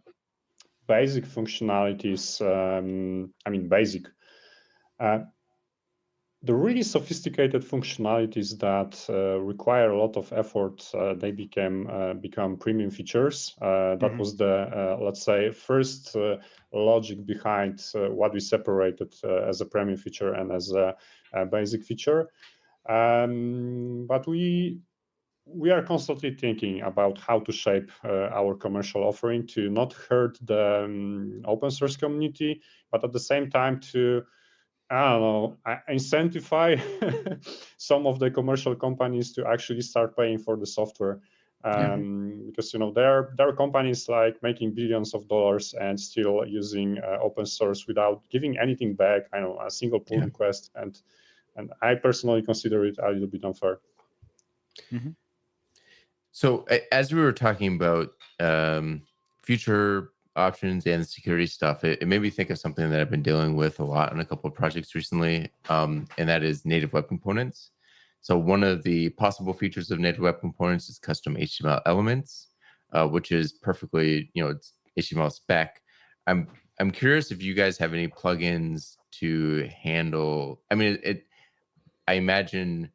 basic functionalities. Basic. The really sophisticated functionalities that require a lot of effort, they become premium features. That was the, let's say, first logic behind what we separated as a premium feature and as a basic feature. But we are constantly thinking about how to shape our commercial offering to not hurt the open source community, but at the same time to, I don't know, incentivize some of the commercial companies to actually start paying for the software. Because there are companies like making billions of dollars and still using open source without giving anything back. I know, a single pull request, and I personally consider it a little bit unfair. So as we were talking about future options and security stuff, it made me think of something that I've been dealing with a lot on a couple of projects recently, and that is native web components. So one of the possible features of native web components is custom HTML elements, which is perfectly, it's HTML spec. I'm curious if you guys have any plugins to handle. I mean, I imagine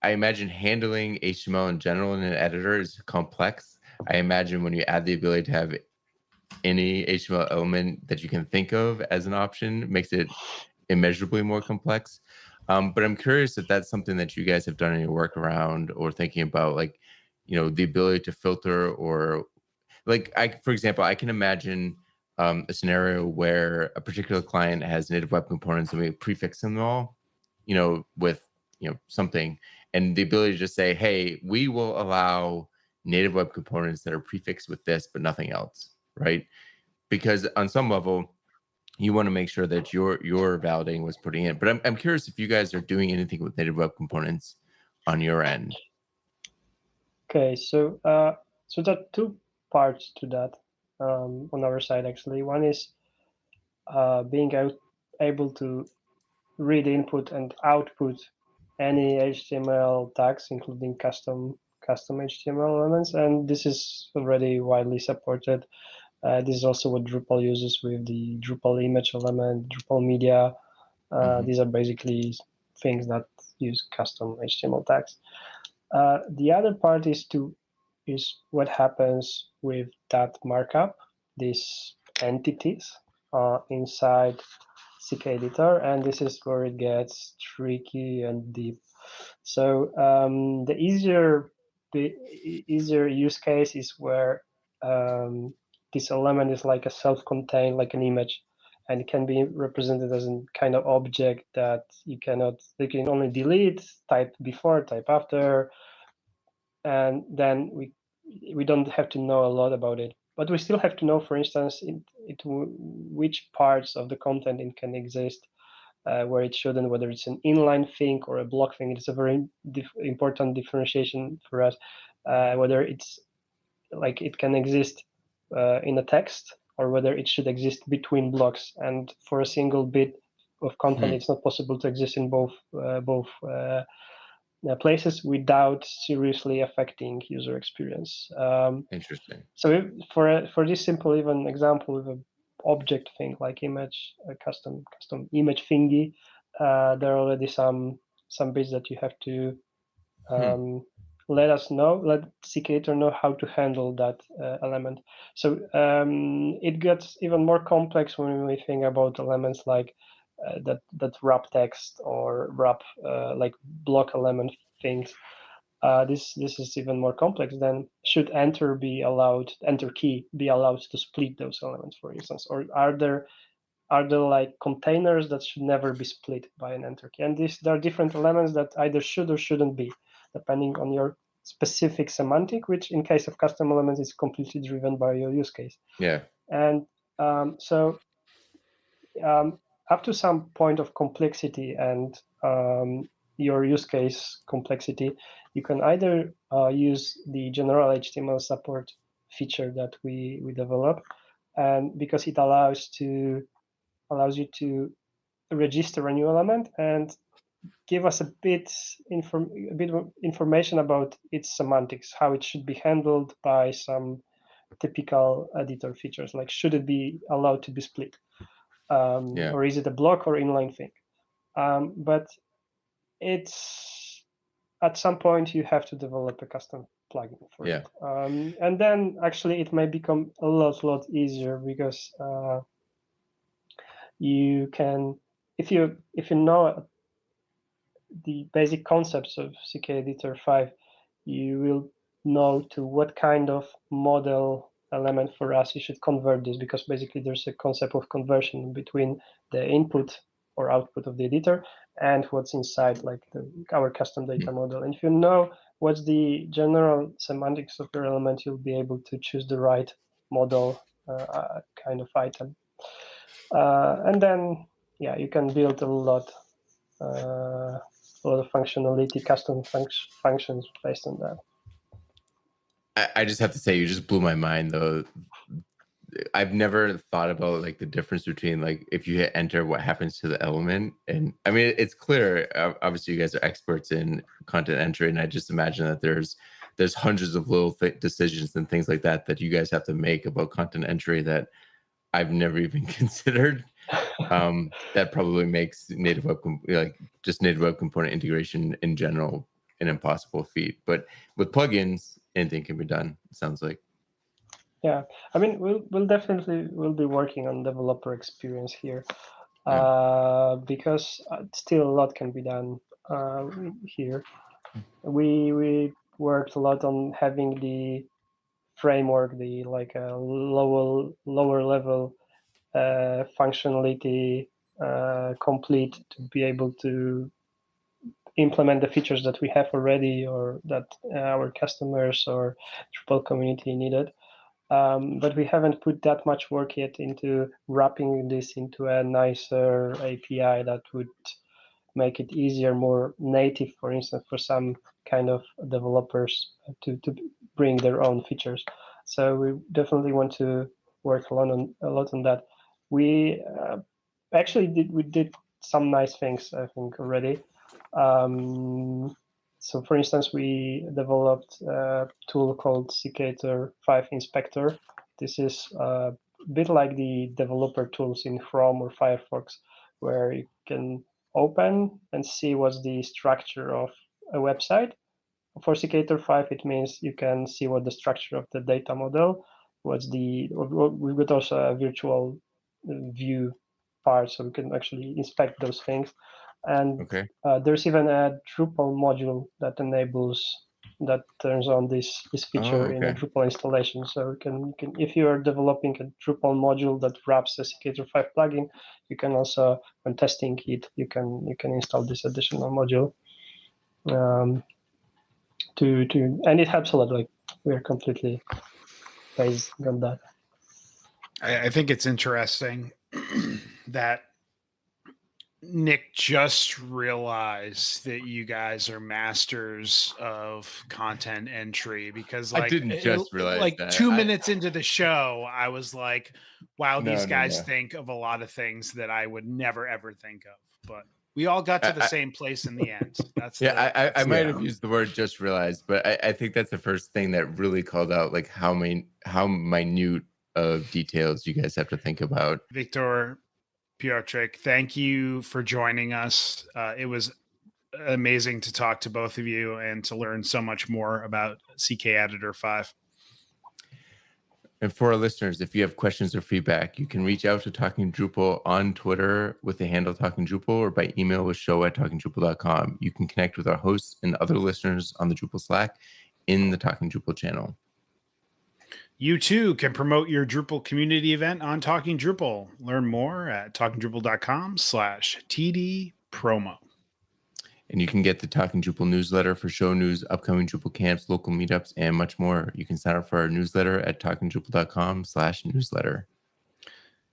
handling HTML in general in an editor is complex. I imagine when you add the ability to have any HTML element that you can think of as an option, makes it immeasurably more complex. But I'm curious if that's something that you guys have done any work around or thinking about, like, the ability to filter, or for example, I can imagine a scenario where a particular client has native web components and we prefix them all, with something, and the ability to just say, hey, we will allow native web components that are prefixed with this, but nothing else, right? Because on some level, you want to make sure that you're validating what's putting in. But I'm curious if you guys are doing anything with native web components on your end. Okay, so there are two parts to that on our side, actually. One is being able to read input and output any HTML tags, including custom HTML elements, and this is already widely supported. This is also what Drupal uses with the Drupal image element, Drupal media. These are basically things that use custom HTML tags. The other part is what happens with that markup, these entities inside CKEditor, and this is where it gets tricky and deep. So the easier use case is where this element is like a self-contained, like an image, and it can be represented as a kind of object that you can only delete, type before, type after, and then we don't have to know a lot about it. But we still have to know, for instance, which parts of the content it can exist, where it shouldn't, whether it's an inline thing or a block thing. It's a very important differentiation for us, whether it's like it can exist in a text or whether it should exist between blocks. And for a single bit of content, it's not possible to exist in both places without seriously affecting user experience. Interesting. So for this simple even example with an object thing like image, a custom image thingy, there are already some bits that you have to let CKEditor know how to handle that element. So it gets even more complex when we think about elements like that wrap text or wrap like block element things. This is even more complex. Then should enter key be allowed to split those elements, for instance, or are there like containers that should never be split by an enter key? And there are different elements that either should or shouldn't be, depending on your specific semantic, which in case of custom elements is completely driven by your use case. Yeah. And so up to some point of complexity and your use case complexity, you can either use the general HTML support feature that we develop, and because it allows you to register a new element and give us a bit of information about its semantics, how it should be handled by some typical editor features, like should it be allowed to be split, or is it a block or inline thing? But it's at some point you have to develop a custom plugin for it, and then actually it may become a lot easier, because you can, if you know the basic concepts of CKEditor 5, you will know to what kind of model element for us you should convert this, because basically there's a concept of conversion between the input or output of the editor and what's inside, like our custom data model. And if you know what's the general semantics of your element, you'll be able to choose the right model kind of item. And then, you can build a lot of functionality, custom functions based on that. I just have to say, you just blew my mind, though. I've never thought about like the difference between like if you hit enter, what happens to the element. And I mean, it's clear. Obviously, you guys are experts in content entry, and I just imagine that there's hundreds of little decisions and things like that you guys have to make about content entry that I've never even considered. That probably makes native web native web component integration in general an impossible feat. But with plugins, anything can be done, it sounds like. Yeah, I mean, we'll definitely be working on developer experience here, because still a lot can be done here. We worked a lot on having the framework, the like a lower level functionality complete to be able to implement the features that we have already, or that our customers or Drupal community needed. But we haven't put that much work yet into wrapping this into a nicer API that would make it easier, more native, for instance, for some kind of developers to bring their own features. So we definitely want to work a lot on that. We actually did some nice things, I think, already. So, for instance, we developed a tool called CKEditor 5 Inspector. This is a bit like the developer tools in Chrome or Firefox, where you can open and see what's the structure of a website. For CKEditor 5, it means you can see what the structure of the data model, we've got also a virtual view part, so we can actually inspect those things. And there's even a Drupal module that turns on this feature in a Drupal installation. So you can if you are developing a Drupal module that wraps a CKEditor 5 plugin, you can also, when testing it, you can install this additional module. And it helps a lot. Like, we're completely based on that. I think it's interesting that Nick just realized that you guys are masters of content entry, because I didn't just realize like that. 2 minutes into the show, I was like, wow, these guys think of a lot of things that I would never, ever think of. But we all got to the same place in the end. I might have used the word just realized, but I think that's the first thing that really called out like how minute of details you guys have to think about. Wiktor Piotrek, thank you for joining us. It was amazing to talk to both of you and to learn so much more about CKEditor 5. And for our listeners, if you have questions or feedback, you can reach out to Talking Drupal on Twitter with the handle Talking Drupal, or by email with show@talkingdrupal.com. You can connect with our hosts and other listeners on the Drupal Slack in the Talking Drupal channel. You too can promote your Drupal community event on Talking Drupal. Learn more at talkingdrupal.com/TD promo. And you can get the Talking Drupal newsletter for show news, upcoming Drupal camps, local meetups, and much more. You can sign up for our newsletter at talkingdrupal.com/newsletter.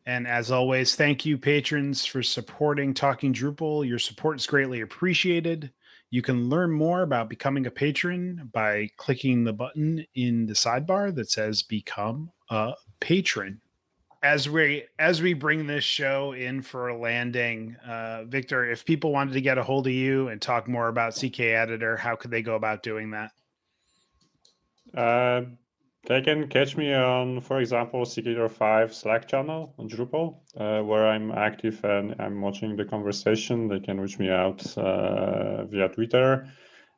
And as always, thank you, patrons, for supporting Talking Drupal. Your support is greatly appreciated. You can learn more about becoming a patron by clicking the button in the sidebar that says Become a Patron. As we bring this show in for a landing, Wiktor, if people wanted to get a hold of you and talk more about CKEditor, how could they go about doing that? They can catch me on, for example, CKEditor 5 Slack channel on Drupal, where I'm active and I'm watching the conversation. They can reach me out via Twitter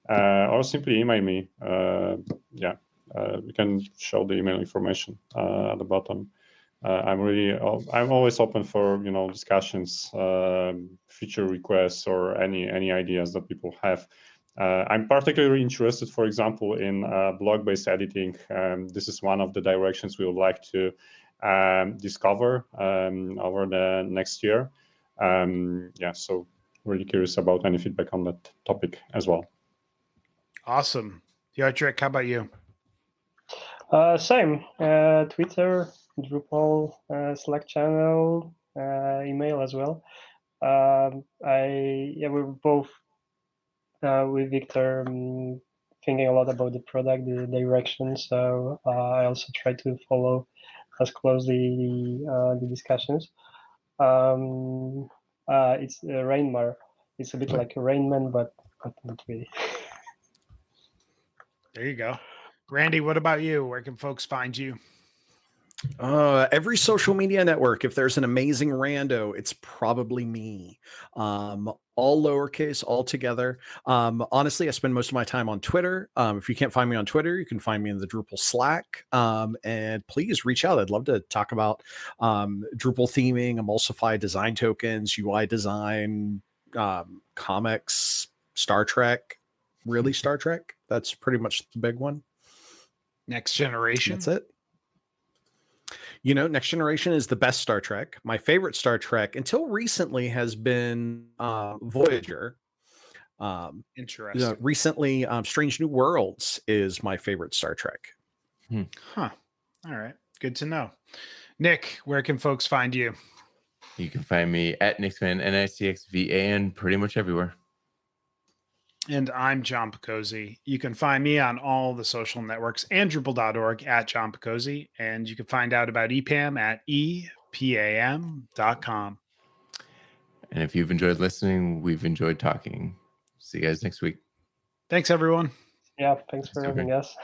or simply email me. We can show the email information at the bottom. I'm always open for discussions, feature requests, or any ideas that people have. I'm particularly interested, for example, in blog-based editing. This is one of the directions we would like to discover over the next year. So really curious about any feedback on that topic as well. Awesome. Piotrek, how about you? Same. Twitter, Drupal, Slack channel, email as well. We're both with Wiktor thinking a lot about the product, the direction. So I also try to follow as closely the discussions. It's Rainmar. It's a bit like a Rainman, but not really. There you go. Randy, what about you? Where can folks find you? Every social media network. If there's an amazing rando, it's probably me. All lowercase, all together. Honestly, I spend most of my time on Twitter. If you can't find me on Twitter, you can find me in the Drupal Slack. And please reach out. I'd love to talk about Drupal theming, emulsify design tokens, UI design, comics, Star Trek. Really, Star Trek? That's pretty much the big one. Next Generation. That's it. Next Generation is the best Star Trek. My favorite Star Trek until recently has been Voyager. Interesting. Recently, Strange New Worlds is my favorite Star Trek. Huh. All right. Good to know. Nick, where can folks find you? You can find me at Nixman, NICXVAN, pretty much everywhere. And I'm John Picozzi. You can find me on all the social networks and Drupal.org at John Picozzi. And you can find out about EPAM at EPAM.com. And if you've enjoyed listening, we've enjoyed talking. See you guys next week. Thanks, everyone. Yeah, thanks for having us.